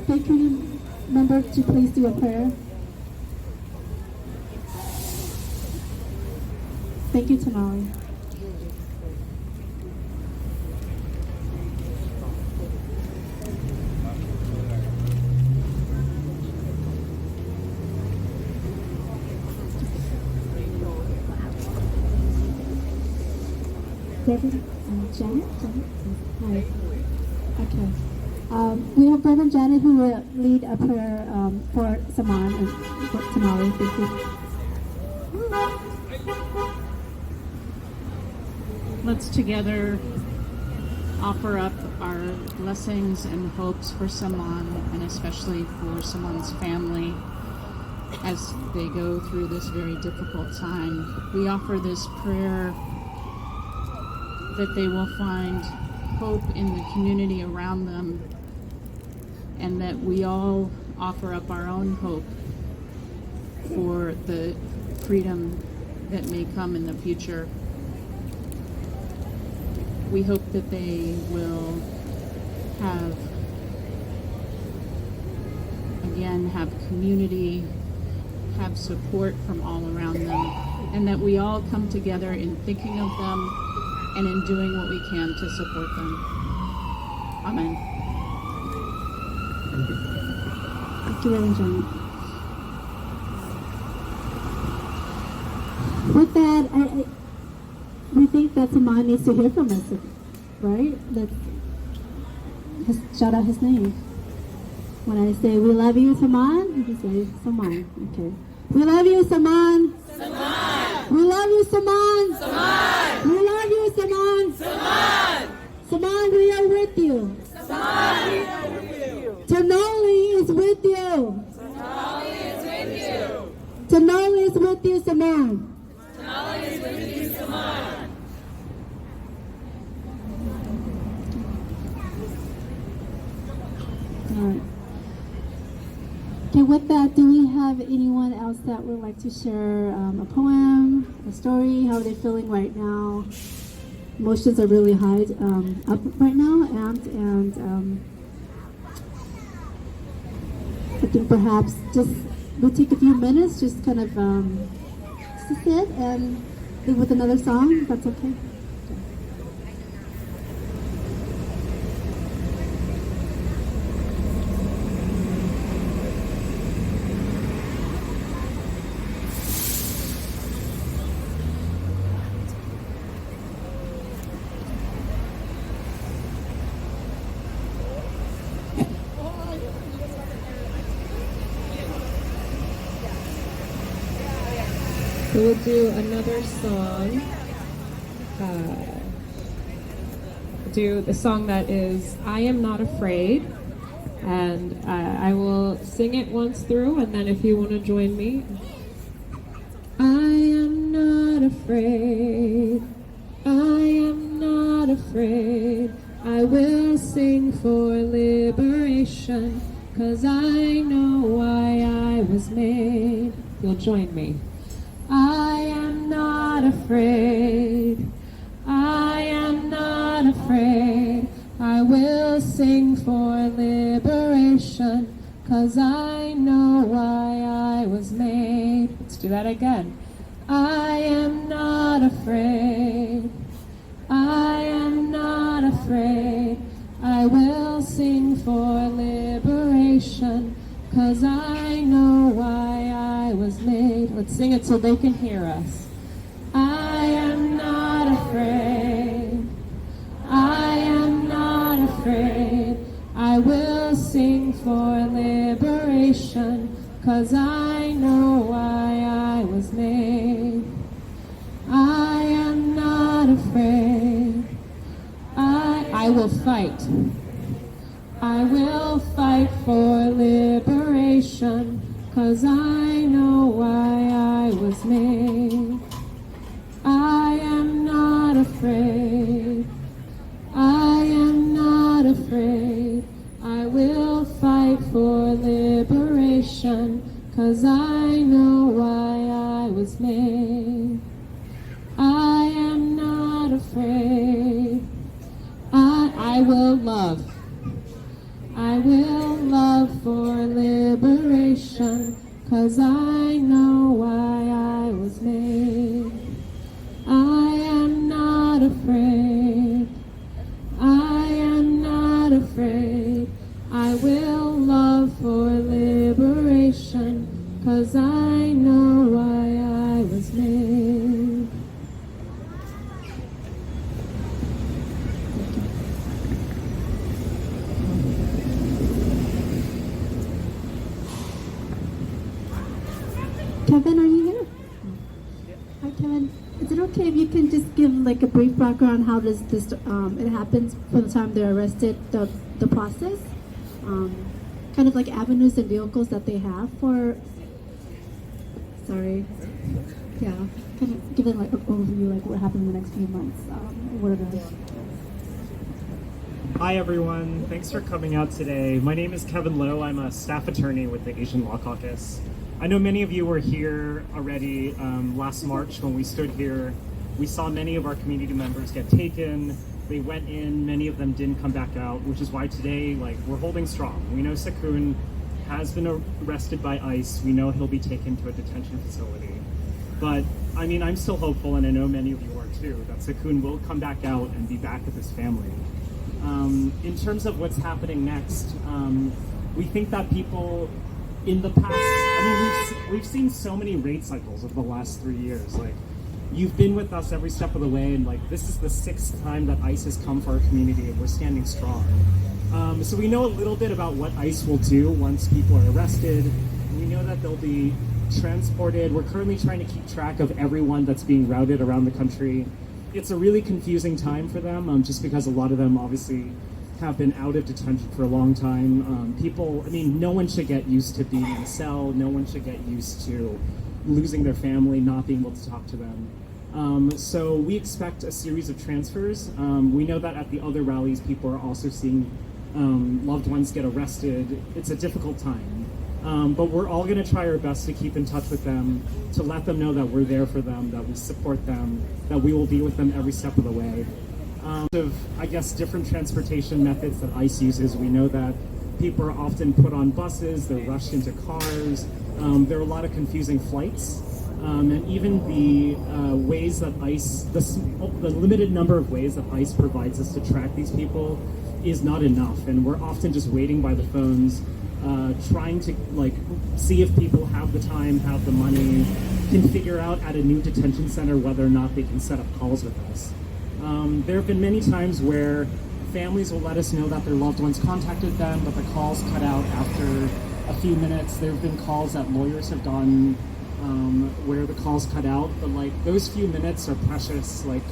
faith community member to please do a prayer? Thank you, Tamali. Reverend Janet? Hi. Okay. We have Reverend Janet who will lead a prayer for Saman and for Tamali. Thank you. Let's together offer up our blessings and hopes for Saman, and especially for Saman's family as they go through this very difficult time. We offer this prayer that they will find hope in the community around them, and that we all offer up our own hope for the freedom that may come in the future. We hope that they will have community, have support from all around them, and that we all come together in thinking of them and in doing what we can to support them. Amen. Thank you, Reverend John. With that, we think that Saman needs to hear from us, right? Let's shout out his name. When I say, we love you, Saman, you say, Saman. Okay. We love you, Saman. Saman. We love you, Saman. Saman. We love you, Saman. Saman. Saman, we are with you. Saman, we are with you. Tanoli is with you. Tanoli is with you. Tanoli is with you, Saman. Tanoli is with you, Saman. All right. Okay, with that, do we have anyone else that would like to share a poem, a story? How are they feeling right now? Emotions are really high up right now, and I think perhaps just we'll take a few minutes, just kind of to sit and leave with another song, if that's okay. So we'll do another song. Do the song that is I Am Not Afraid. And I will sing it once through, and then if you want to join me. I am not afraid. I am not afraid. I will sing for liberation, 'cause I know why I was made. You'll join me. I am not afraid. I am not afraid. I will sing for liberation, 'cause I know why I was made. Let's do that again. I am not afraid. I am not afraid. I will sing for liberation, 'cause I know why I was made. Let's sing it so they can hear us. I am not afraid. I am not afraid. I will sing for liberation, 'cause I know why I was made. I am not afraid. I will fight. I will fight for liberation, 'cause I know why I was made. I am not afraid. I am not afraid. I will fight for liberation, 'cause I know why I was made. I am not afraid. I will love. I will love for liberation, 'cause I know why I was made. I am not afraid. I am not afraid. I will love for liberation, 'cause I know why I was made. Kevin, are you here? Hi, Kevin. Is it okay if you can just give like a brief background? How does this it happens from the time they're arrested, the process, kind of like avenues and vehicles that they have for. Sorry, yeah, kind of give it like an overview, like what happened in the next few months. What are the. Hi everyone, thanks for coming out today. My name is Kevin Lowe. I'm a staff attorney with the Asian Law Caucus. I know many of you were here already last March when we stood here. We saw many of our community members get taken. They went in, many of them didn't come back out, which is why today, we're holding strong. We know Sekun has been arrested by ICE. We know he'll be taken to a detention facility. But, I mean, I'm still hopeful, and I know many of you are too, that Sekun will come back out and be back with his family. In terms of what's happening next, we think that people in the past, I mean, we've seen so many raid cycles over the last 3 years. You've been with us every step of the way, and this is the 6th time that ICE has come for our community, and we're standing strong. So we know a little bit about what ICE will do once people are arrested. We know that they'll be transported. We're currently trying to keep track of everyone that's being routed around the country. It's a really confusing time for them, just because a lot of them obviously have been out of detention for a long time. No one should get used to being in a cell. No one should get used to losing their family, not being able to talk to them. So we expect a series of transfers. We know that at the other rallies, people are also seeing loved ones get arrested. It's a difficult time. But we're all going to try our best to keep in touch with them, to let them know that we're there for them, that we support them, that we will be with them every step of the way. Different transportation methods that ICE uses. We know that people are often put on buses, they're rushed into cars. There are a lot of confusing flights. And even the ways that ICE, the limited number of ways that ICE provides us to track these people is not enough. And we're often just waiting by the phones, trying to see if people have the time, have the money, can figure out at a new detention center whether or not they can set up calls with us. There have been many times where families will let us know that their loved ones contacted them, but the calls cut out after a few minutes. There have been calls that lawyers have done where the call's cut out, but like those few minutes are precious. Like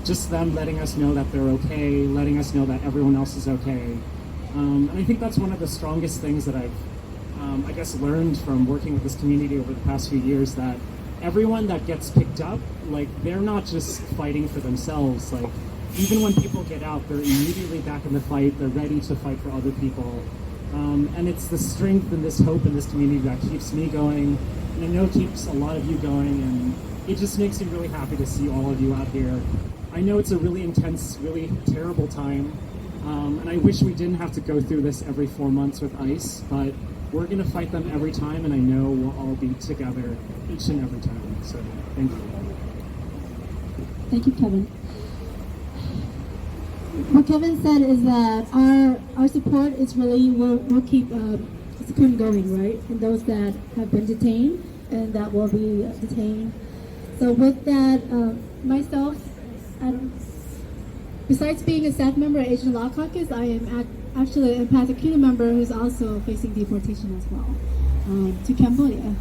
just them letting us know that they're okay, letting us know that everyone else is okay. And I think that's one of the strongest things that I've, I guess, learned from working with this community over the past few years, that everyone that gets picked up, like they're not just fighting for themselves. Like even when people get out, they're immediately back in the fight. They're ready to fight for other people. And it's the strength and this hope in this community that keeps me going, and I know keeps a lot of you going, and it just makes me really happy to see all of you out here. I know it's a really intense, really terrible time, and I wish we didn't have to go through this every 4 months with ICE, but we're going to fight them every time, and I know we'll all be together each and every time. So thank you. Thank you, Kevin. What Kevin said is that our support is really, we'll keep Sakun going, right? And those that have been detained and that will be detained. So with that, myself, besides being a staff member at Asian Law Caucus, I am actually a Pasakuna member who's also facing deportation as well to Cambodia.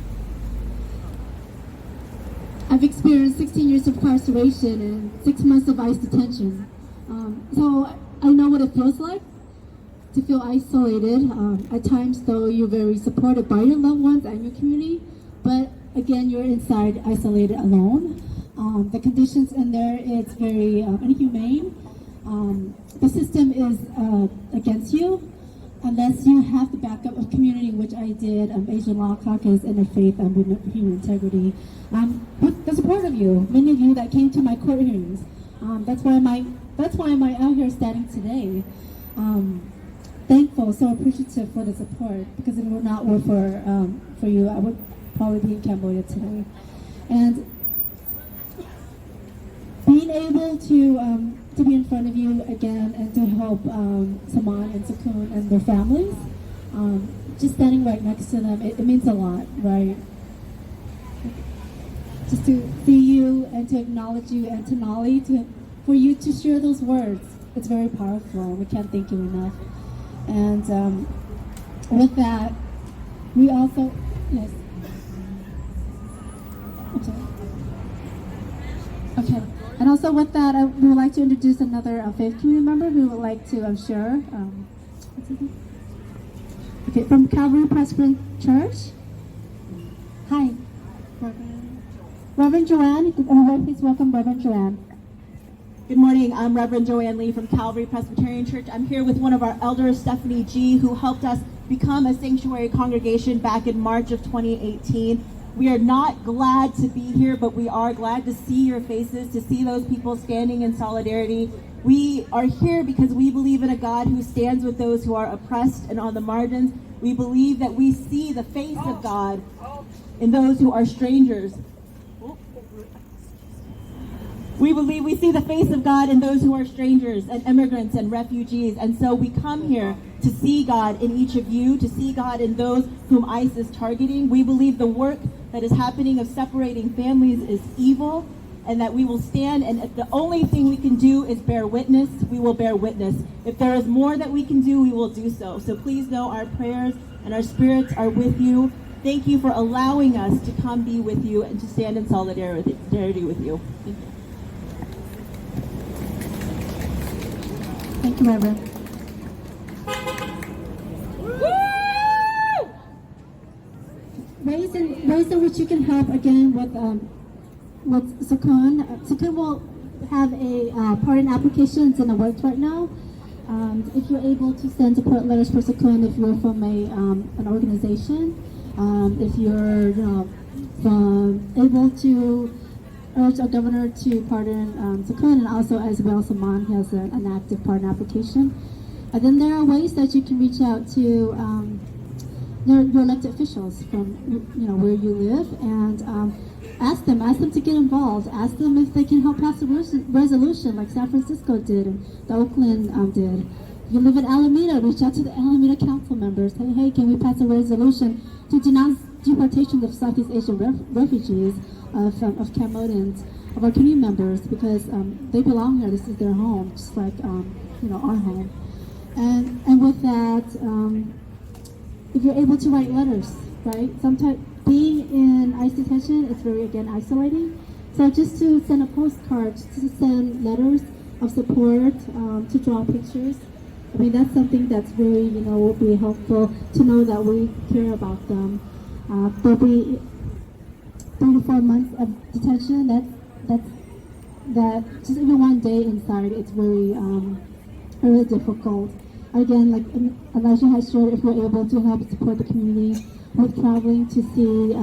I've experienced 16 years of incarceration and 6 months of ICE detention. So I know what it feels like to feel isolated. At times, though, you're very supported by your loved ones and your community, but again, you're inside isolated alone. The conditions in there, it's very inhumane. The system is against you unless you have the backup of community, which I did, Asian Law Caucus, Interfaith, and Human Integrity, with the support of you, many of you that came to my court hearings. That's why I'm out here standing today. Thankful, so appreciative for the support, because if it were not for you, I would probably be in Cambodia today. And being able to be in front of you again and to help Saman and Sakun and their families, just standing right next to them, it means a lot, right? Just to see you and to acknowledge you, and to Nali, for you to share those words, it's very powerful. We can't thank you enough. And with that, we also, yes. Okay. And also with that, we would like to introduce another faith community member who would like to share. Okay, from Calvary Presbyterian Church. Hi, Reverend Joanne. Please welcome Reverend Joanne. Good morning. I'm Reverend Joanne Lee from Calvary Presbyterian Church. I'm here with one of our elders, Stephanie G., who helped us become a sanctuary congregation back in March of 2018. We are not glad to be here, but we are glad to see your faces, to see those people standing in solidarity. We are here because we believe in a God who stands with those who are oppressed and on the margins. We believe that we see the face of God in those who are strangers. We believe we see the face of God in those who are strangers and immigrants and refugees. And so we come here to see God in each of you, to see God in those whom ICE is targeting. We believe the work that is happening of separating families is evil, and that we will stand, and if the only thing we can do is bear witness, we will bear witness. If there is more that we can do, we will do so. So please know our prayers and our spirits are with you. Thank you for allowing us to come be with you and to stand in solidarity with you. Thank you. Thank you, Reverend. Ways in which you can help again with Sakun. Sakun will have a pardon application. It's in the works right now. If you're able to send support letters for Sakun, if you're from an organization, if you're able to urge our governor to pardon Sakun, and also as well Saman has an active pardon application. Then there are ways that you can reach out to your elected officials from where you live, and ask them to get involved. Ask them if they can help pass a resolution like San Francisco did and the Oakland did. If you live in Alameda, reach out to the Alameda council members. Say, hey, can we pass a resolution to denounce deportation of Southeast Asian refugees, of Cambodians, of our community members, because they belong here. This is their home, just like our home. And with that, if you're able to write letters, right? Sometimes being in ICE detention is very, again, isolating. So just to send a postcard, to send letters of support, to draw pictures, I mean, that's something that's very, will be helpful to know that we care about them. There'll be 3 to 4 months of detention. That just even one day inside, it's very, really difficult. Again, like Elijah has shared, if we're able to help support the community with traveling to see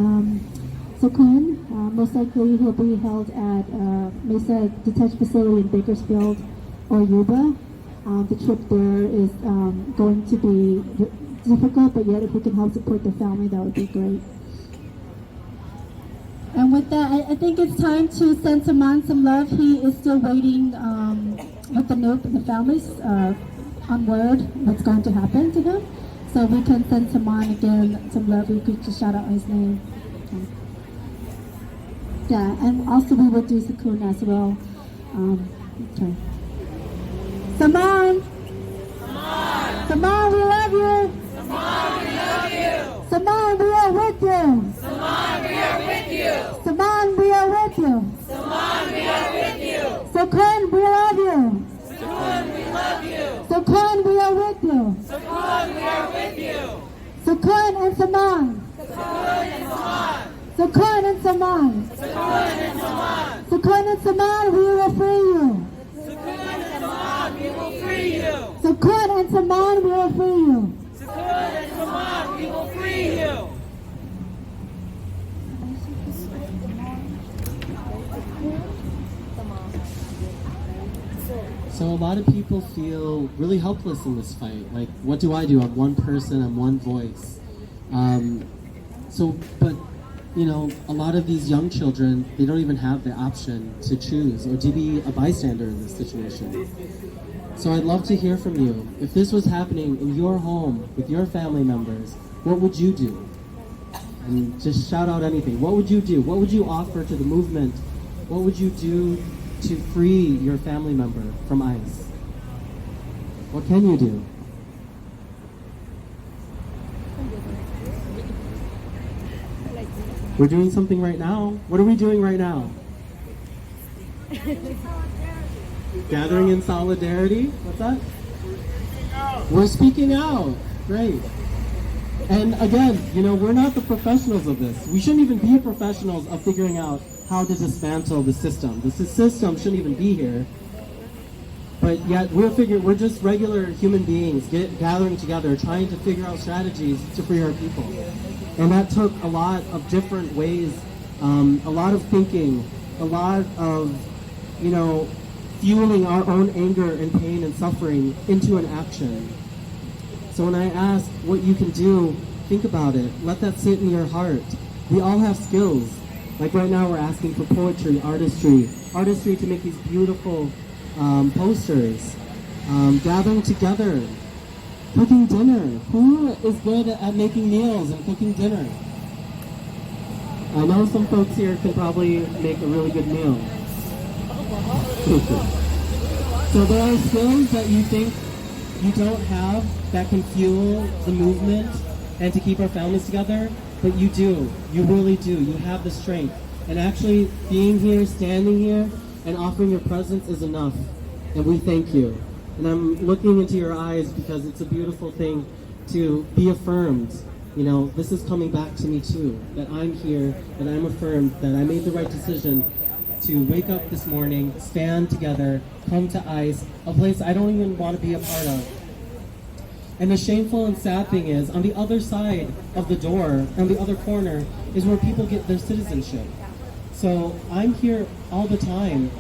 Sokun, most likely he'll be held at Mesa Detention Facility in Bakersfield or Yuba. The trip there is going to be difficult, but yet if we can help support the family, that would be great. And with that, I think it's time to send Saman some love. He is still waiting with the note and the families on word what's going to happen to him. So we can send Saman again some love. We could just shout out his name. Yeah, and also we will do Sakun as well. Okay. Saman! Saman, we love you! Saman, we love you! Saman, we are with you! Saman, we are with you! Saman, we are with you! Saman, we are with you! Sakun, we love you! Sakun, we love you! Sakun, we are with you! Sakun, we are with you! Sakun and Saman! Sakun and Saman! Sakun and Saman! Sakun and Saman! Sakun and Saman, we will free you! Sakun and Saman, we will free you! Sakun and Saman, we will free you! Sakun and Saman, we will free you! So a lot of people feel really helpless in this fight. Like, what do? I'm one person, I'm one voice. But a lot of these young children, they don't even have the option to choose or to be a bystander in this situation. So I'd love to hear from you. If this was happening in your home with your family members, what would you do? And just shout out anything. What would you do? What would you offer to the movement? What would you do to free your family member from ICE? What can you do? We're doing something right now. What are we doing right now? Gathering in solidarity? What's that? We're speaking out. Great. And again, we're not the professionals of this. We shouldn't even be professionals of figuring out how to dismantle the system. The system shouldn't even be here. But yet we're just regular human beings gathering together, trying to figure out strategies to free our people. And that took a lot of different ways, a lot of thinking, a lot of, fueling our own anger and pain and suffering into an action. So when I ask what you can do, think about it. Let that sit in your heart. We all have skills. Like right now we're asking for poetry, artistry to make these beautiful posters, gathering together, cooking dinner. Who is good at making meals and cooking dinner? I know some folks here can probably make a really good meal. So there are skills that you think you don't have that can fuel the movement and to keep our families together, but you do. You really do. You have the strength. And actually being here, standing here, and offering your presence is enough. And we thank you. And I'm looking into your eyes because it's a beautiful thing to be affirmed. This is coming back to me too, that I'm here, that I'm affirmed, that I made the right decision to wake up this morning, stand together, come to ICE, a place I don't even want to be a part of. And the shameful and sad thing is, on the other side of the door, on the other corner, is where people get their citizenship. So I'm here all the time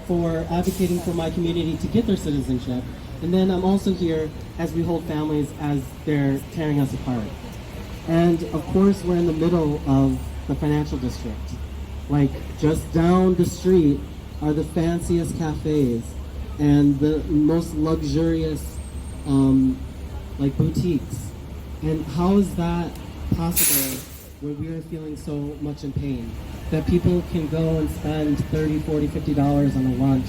for advocating for my community to get their citizenship. And then I'm also here as we hold families as they're tearing us apart. And of course, we're in the middle of the financial district. Like, just down the street are the fanciest cafes and the most luxurious boutiques. And how is that possible where we are feeling so much in pain? That people can go and spend $30, $40, $50 on a lunch,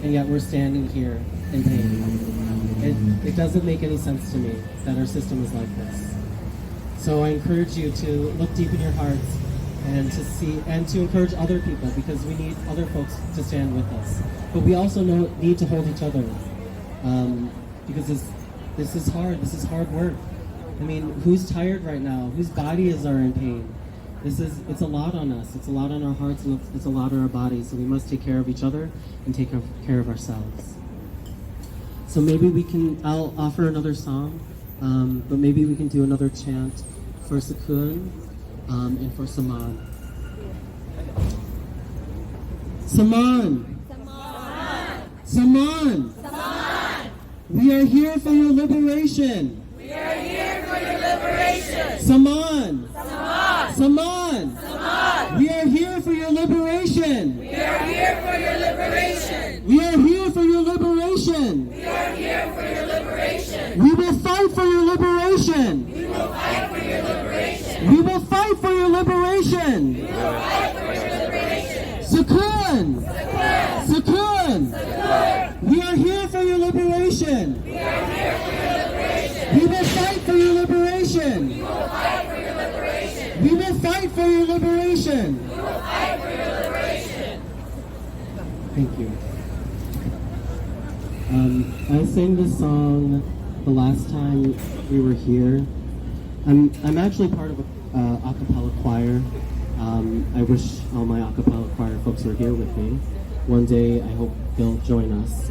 and yet we're standing here in pain. It doesn't make any sense to me that our system is like this. So I encourage you to look deep in your hearts and to encourage other people, because we need other folks to stand with us. But we also need to hold each other, because this is hard. This is hard work. I mean, who's tired right now? Whose bodies are in pain? It's a lot on us. It's a lot on our hearts, and it's a lot on our bodies. So we must take care of each other and take care of ourselves. So maybe I'll offer another song, but maybe we can do another chant for Sakun and for Saman. Saman! Saman! We are here for your liberation! We are here for your liberation. Saman! Saman. Saman! Saman. We are here for your liberation! We are here for your liberation. We are here for your liberation! We are here for your liberation. We will fight for your liberation! We will fight for your liberation. We will fight for your liberation! We will fight for your liberation. Sakun! Sakun. Sakun! Sakun. We are here for your liberation! We are here for your liberation. We will fight for your liberation! We will fight for your liberation. We will fight for your liberation! We will fight for your liberation. Thank you. I sang this song the last time we were here. I'm actually part of a a cappella choir. I wish all my a cappella choir folks were here with me. One day I hope they'll join us.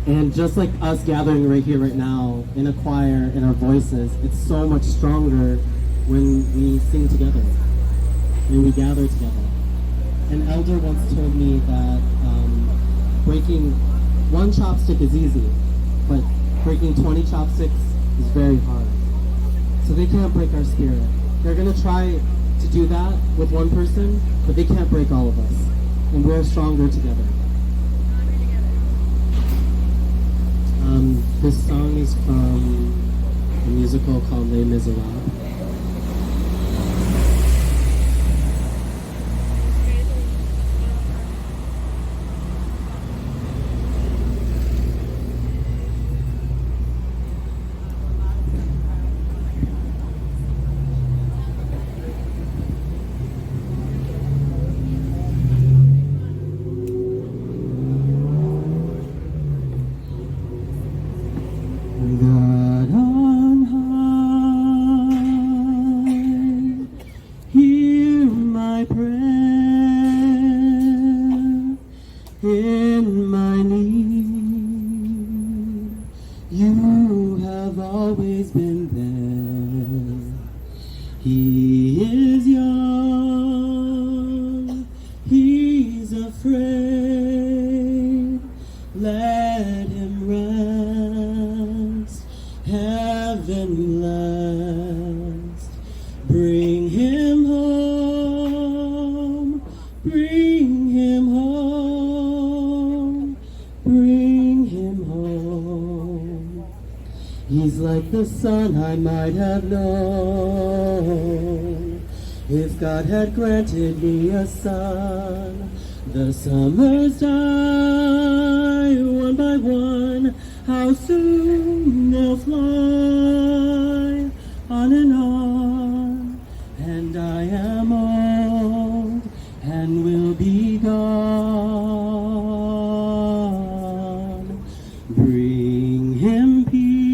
And just like us gathering right here, right now, in a choir, in our voices, it's so much stronger when we sing together, when we gather together. An elder once told me that breaking one chopstick is easy, but breaking 20 chopsticks is very hard. So they can't break our spirit. They're gonna try to do that with one person, but they can't break all of us. And we're stronger together. This song is from a musical called Les Miserables. God on high, hear my prayer in my need. You have always been there. He is young, he's afraid. Let him rest, heaven blessed. Bring him home, bring him home, bring him home. He's like the sun I might have known if God had granted me a son. The summers die one by one, how soon they'll fly on and on. And I am old and will be gone. Bring him peace,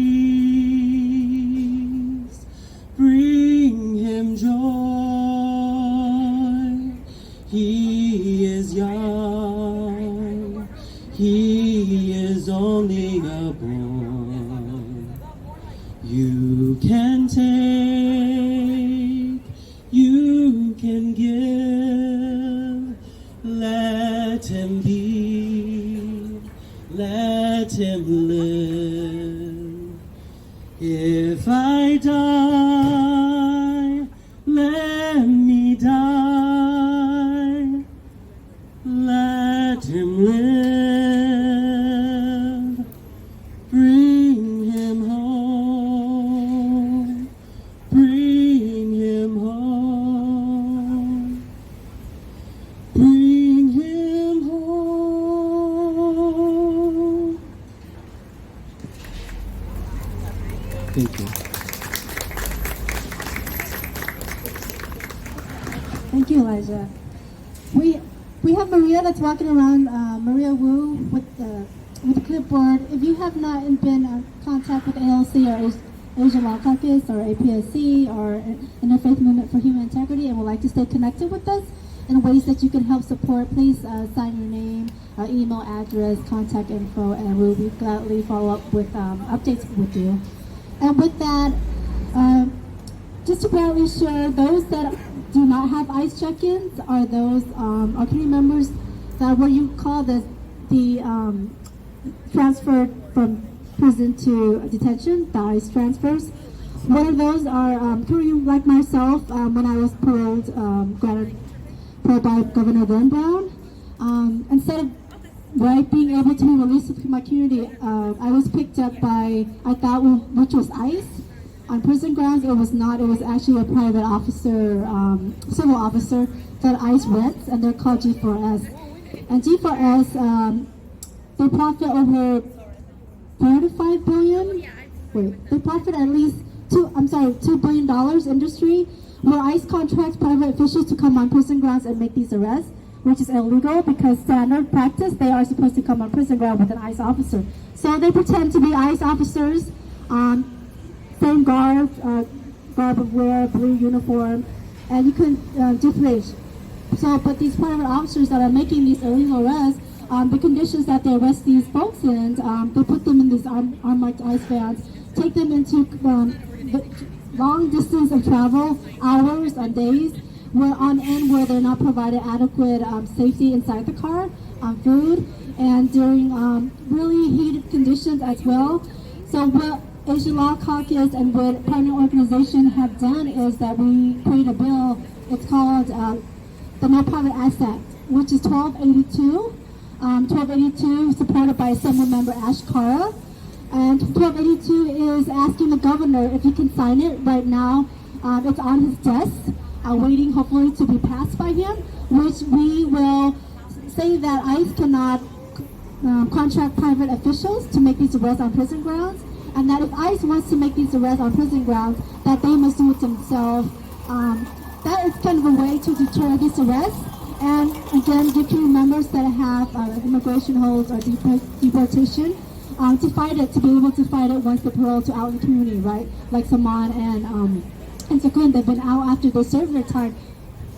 bring him joy. He is young, he is only a boy. You can take, you can give. Let him be, let him live. If I die, let me die. Let him live. Bring him home. Bring him home. Bring him home. Thank you. Thank you, Elijah. We have Maria that's walking around, Maria Wu with the clipboard. If you have not been in contact with ALC or Asian Law Caucus or APSC or Interfaith Movement for Human Integrity and would like to stay connected with us in ways that you can help support, please sign your name, email address, contact info, and we'll be gladly follow up with updates with you. And with that, just to proudly share, those that do not have ICE check-ins are those our community members that what you call the transfer from prison to detention, the ICE transfers. One of those are like myself when I was paroled, granted parole by Governor Glenn Brown. Instead of being able to be released to my community, I was picked up by which was ICE. On prison grounds, it was not. It was actually a private officer, civil officer that ICE rents, and they're called G4S. And G4S, they profit over 4 to 5 billion. Wait, they profit at least $2 billion industry, where ICE contracts private officials to come on prison grounds and make these arrests, which is illegal because standard practice, they are supposed to come on prison ground with an ICE officer. So they pretend to be ICE officers. Same garb of wear, blue uniform, and you can differentiate. So, but these private officers that are making these illegal arrests, the conditions that they arrest these folks in, they put them in these unmarked ICE vans, take them into long distance of travel, hours and days, where they're not provided adequate safety inside the car, food, and during really heated conditions as well. So what Asian Law Caucus and what partner organization have done is that we create a bill. It's called the No Private Acts Act, which is 1282. 1282 supported by Assemblymember Ash Kara. And 1282 is asking the governor if he can sign it right now. It's on his desk, waiting hopefully to be passed by him, which we will say that ICE cannot contract private officials to make these arrests on prison grounds. And that if ICE wants to make these arrests on prison grounds, that they must do it themselves. That is kind of a way to deter these arrests. And again, give community members that have immigration holds or deportation to fight it, to be able to fight it once they're paroled to out in the community, right? Like Saman and Sakun, they've been out after they served their time.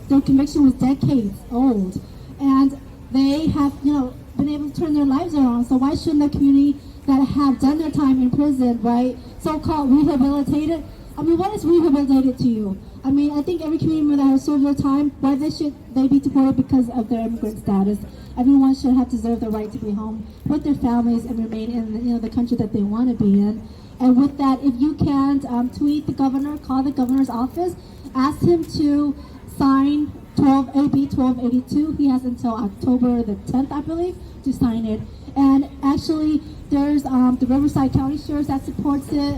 Their conviction was decades old. And they have, been able to turn their lives around. So why shouldn't the community that have done their time in prison, right, so-called rehabilitated? I mean, what is rehabilitated to you? I mean, I think every community member that has served their time, why should they be deported because of their immigrant status? Everyone should have deserved the right to be home with their families and remain in the country that they want to be in. And with that, if you can't tweet the governor, call the governor's office, ask him to sign AB 1282. He has until October the 10th, I believe, to sign it. And actually, there's the Riverside County Sheriff that supports it.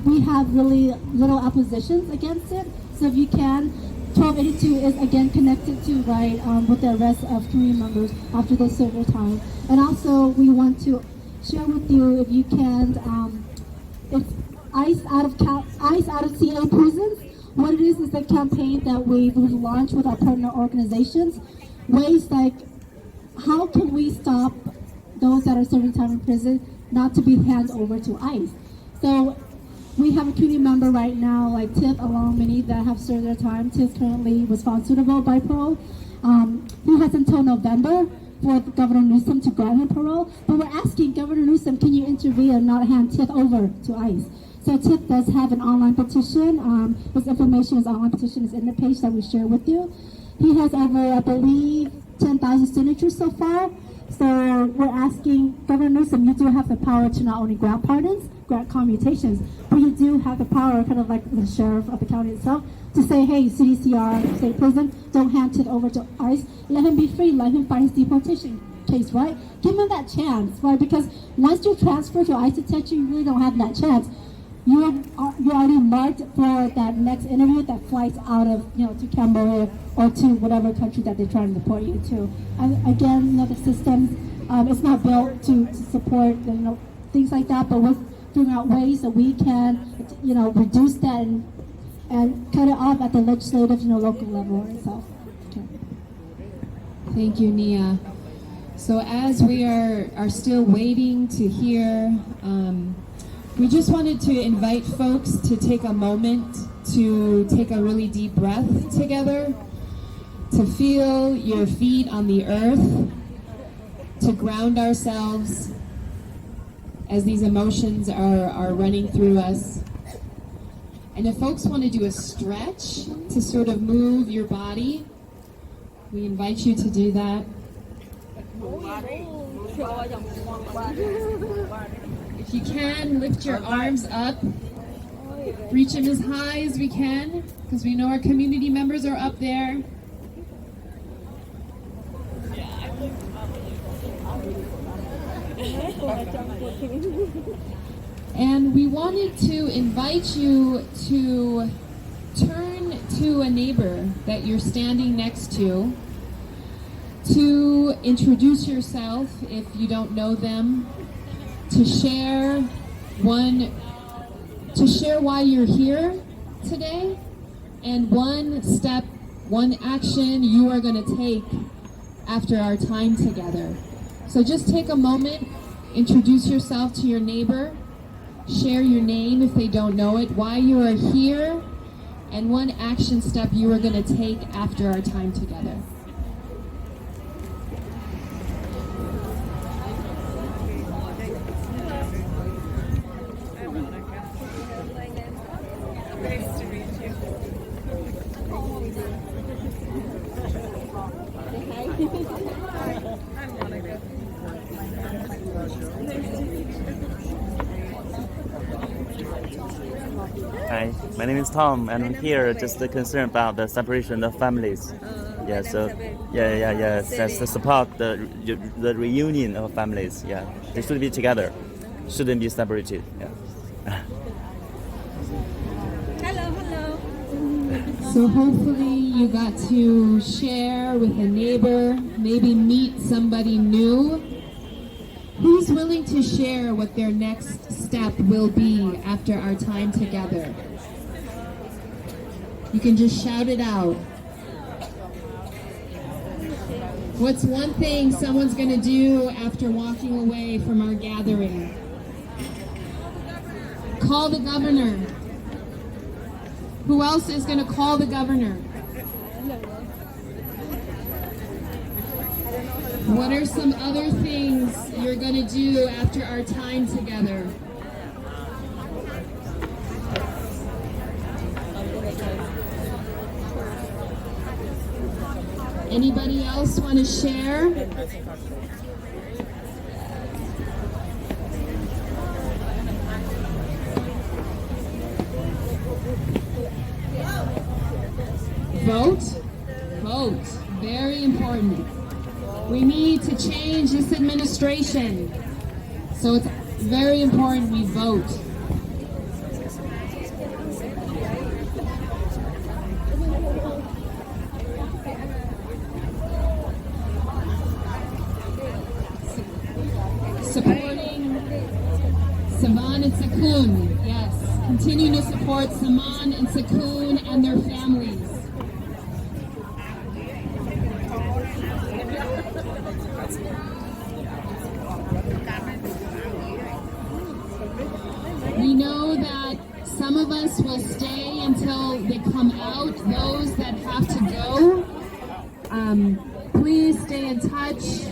We have really little oppositions against it. So if you can, 1282 is again connected to with the arrest of community members after they serve their time. And also, we want to share with you, if you can, it's ICE out of CA prisons. What it is a campaign that we've launched with our partner organizations. Ways like, how can we stop those that are serving time in prison not to be handed over to ICE? So we have a community member right now, like Tiff, along many that have served their time. Tiff currently was found suitable by parole. He has until November for Governor Newsom to grant him parole. But we're asking Governor Newsom, can you intervene and not hand Tiff over to ICE? So Tiff does have an online petition. His information, his online petition is in the page that we share with you. He has over, I believe, 10,000 signatures so far. So we're asking Governor Newsom, you do have the power to not only grant pardons, grant commutations, but you do have the power, kind of like the sheriff of the county itself, to say, hey, CDCR, state prison, don't hand it over to ICE. Let him be free. Let him fight his deportation case, right? Give him that chance, right? Because once you transfer to ICE detention, you really don't have that chance. You're already marked for that next interview that flights out of, to Cambodia or to whatever country that they're trying to deport you to. And again, the systems, it's not built to support, things like that, but we're figuring out ways that we can, reduce that and cut it off at the legislative, local level. So Thank you, Nia. So as we are still waiting to hear, we just wanted to invite folks to take a moment to take a really deep breath together, to feel your feet on the earth, to ground ourselves as these emotions are running through us. And if folks want to do a stretch to sort of move your body, we invite you to do that. If you can, lift your arms up, reach them as high as we can, because we know our community members are up there. And we wanted to invite you to turn to a neighbor that you're standing next to introduce yourself if you don't know them, to share why you're here today, and one step, one action you are going to take after our time together. So just take a moment, introduce yourself to your neighbor, share your name if they don't know it, why you are here, and one action step you are going to take after our time together. Hi, my name is Tom, and I'm here just concerned about the separation of families. Yeah, so that's to support the reunion of families. Yeah, they should be together, shouldn't be separated. Yeah. So hopefully you got to share with a neighbor, maybe meet somebody new. Who's willing to share what their next step will be after our time together? You can just shout it out. What's one thing someone's going to do after walking away from our gathering? Call the governor. Who else is going to call the governor? What are some other things you're going to do after our time together? Anybody else want to share? Vote. Vote. Very important. We need to change this administration. So it's very important we vote. Supporting Saman and Sakun. Yes. Continue to support Saman and Sakun and their families. We know that some of us will stay until they come out, those that have to go. Please stay in touch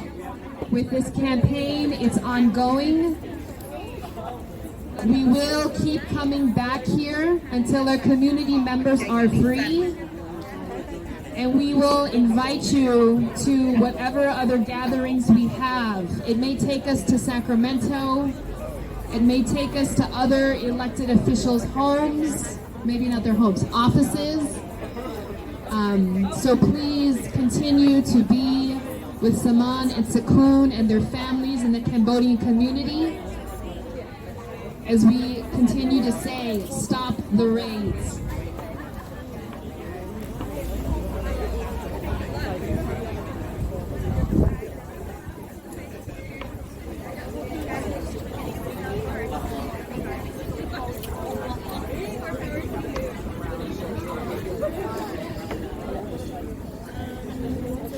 with this campaign. It's ongoing. We will keep coming back here until our community members are free. And we will invite you to whatever other gatherings we have. It may take us to Sacramento. It may take us to other elected officials' homes, maybe not their homes, offices. So please continue to be with Saman and Sakun and their families in the Cambodian community as we continue to say, stop the raids.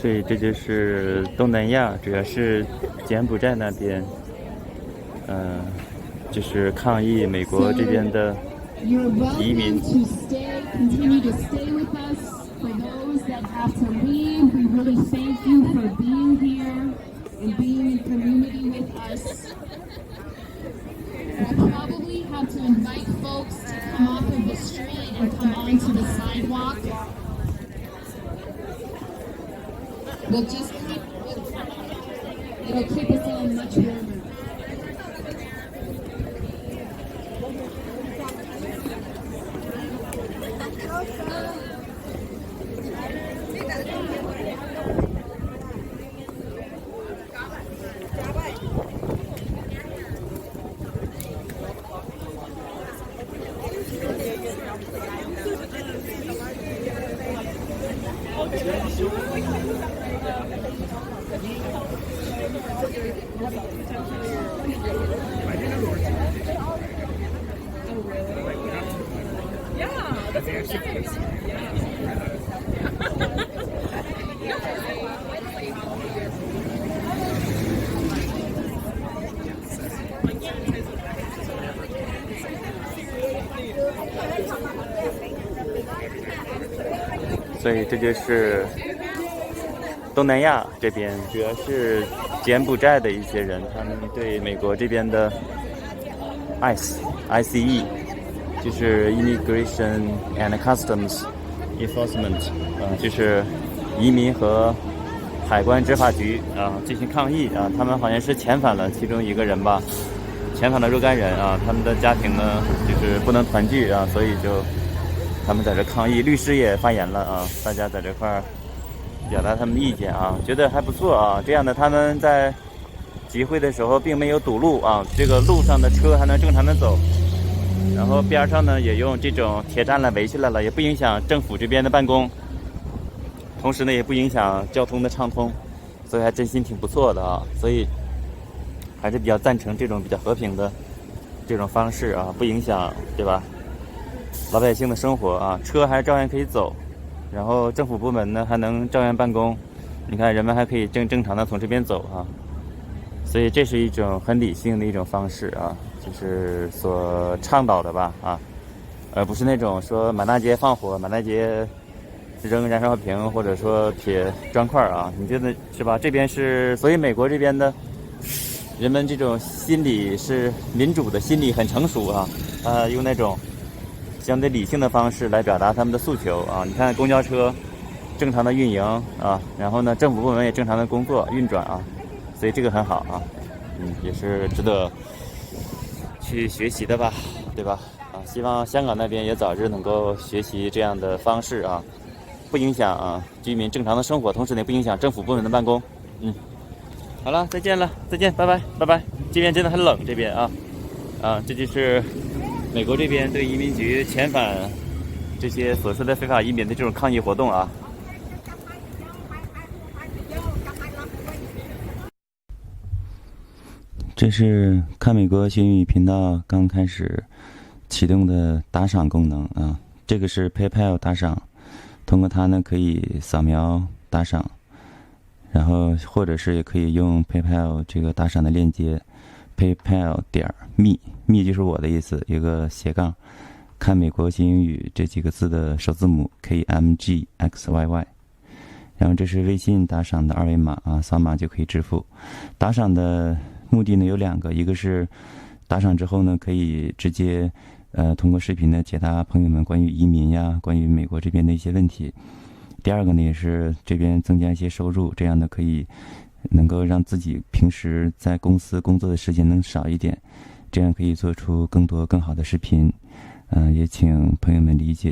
所以这就是东南亚，主要是柬埔寨那边，就是抗议美国这边的移民。Continue to stay with us. For those that have to leave, we really thank you for being here and being in community with us. We'll probably have to invite folks to come off of the street and come onto the sidewalk. We'll just it'll keep us all much warmer. Yeah, that's okay. 所以这就是东南亚这边，主要是柬埔寨的一些人，他们对美国这边的 ICE 就是 Immigration and Customs Enforcement， 就是移民和海关执法局进行抗议啊。他们好像是遣返了其中一个人吧，遣返了若干人啊，他们的家庭呢就是不能团聚啊，所以就他们在这抗议，律师也发言了啊，大家在这块儿表达他们的意见啊，觉得还不错啊。这样的他们在集会的时候并没有堵路啊，这个路上的车还能正常的走，然后边上呢也用这种铁栅栏围起来了，也不影响政府这边的办公，同时呢也不影响交通的畅通，所以还真心挺不错的啊。所以还是比较赞成这种比较和平的这种方式啊，不影响对吧老百姓的生活啊，车还照样可以走，然后政府部门呢还能照样办公，你看人们还可以正常的从这边走啊，所以这是一种很理性的一种方式啊，就是所倡导的吧啊，而不是那种说满大街放火、满大街扔燃烧瓶或者说铁砖块啊，你觉得是吧？这边是，所以美国这边的人们这种心理是民主的心理很成熟啊，用那种相对理性的方式来表达他们的诉求啊。你看公交车正常的运营啊，然后呢政府部门也正常的工作运转啊，所以这个很好啊，也是值得去学习的吧，对吧？啊，希望香港那边也早日能够学习这样的方式啊，不影响居民正常的生活，同时呢不影响政府部门的办公。好了，再见了，再见，拜拜，拜拜。这边真的很冷，这边这就是美国这边对移民局遣返这些所说的非法移民的这种抗议活动啊。这是看美国新语频道刚开始启动的打赏功能啊，这个是 PayPal 打赏，通过它呢可以扫描打赏，然后或者是也可以用 PayPal 这个打赏的链接 PayPal.me 就是我的意思，一个斜杠看美国新英语这几个字的首字母 KMGXYY， 然后这是微信打赏的二维码啊，扫码就可以支付。打赏的目的呢有两个，一个是打赏之后呢可以直接通过视频呢解答朋友们关于移民呀、关于美国这边的一些问题。第二个呢也是这边增加一些收入，这样呢可以能够让自己平时在公司工作的时间能少一点，这样可以做出更多更好的视频。也请朋友们理解。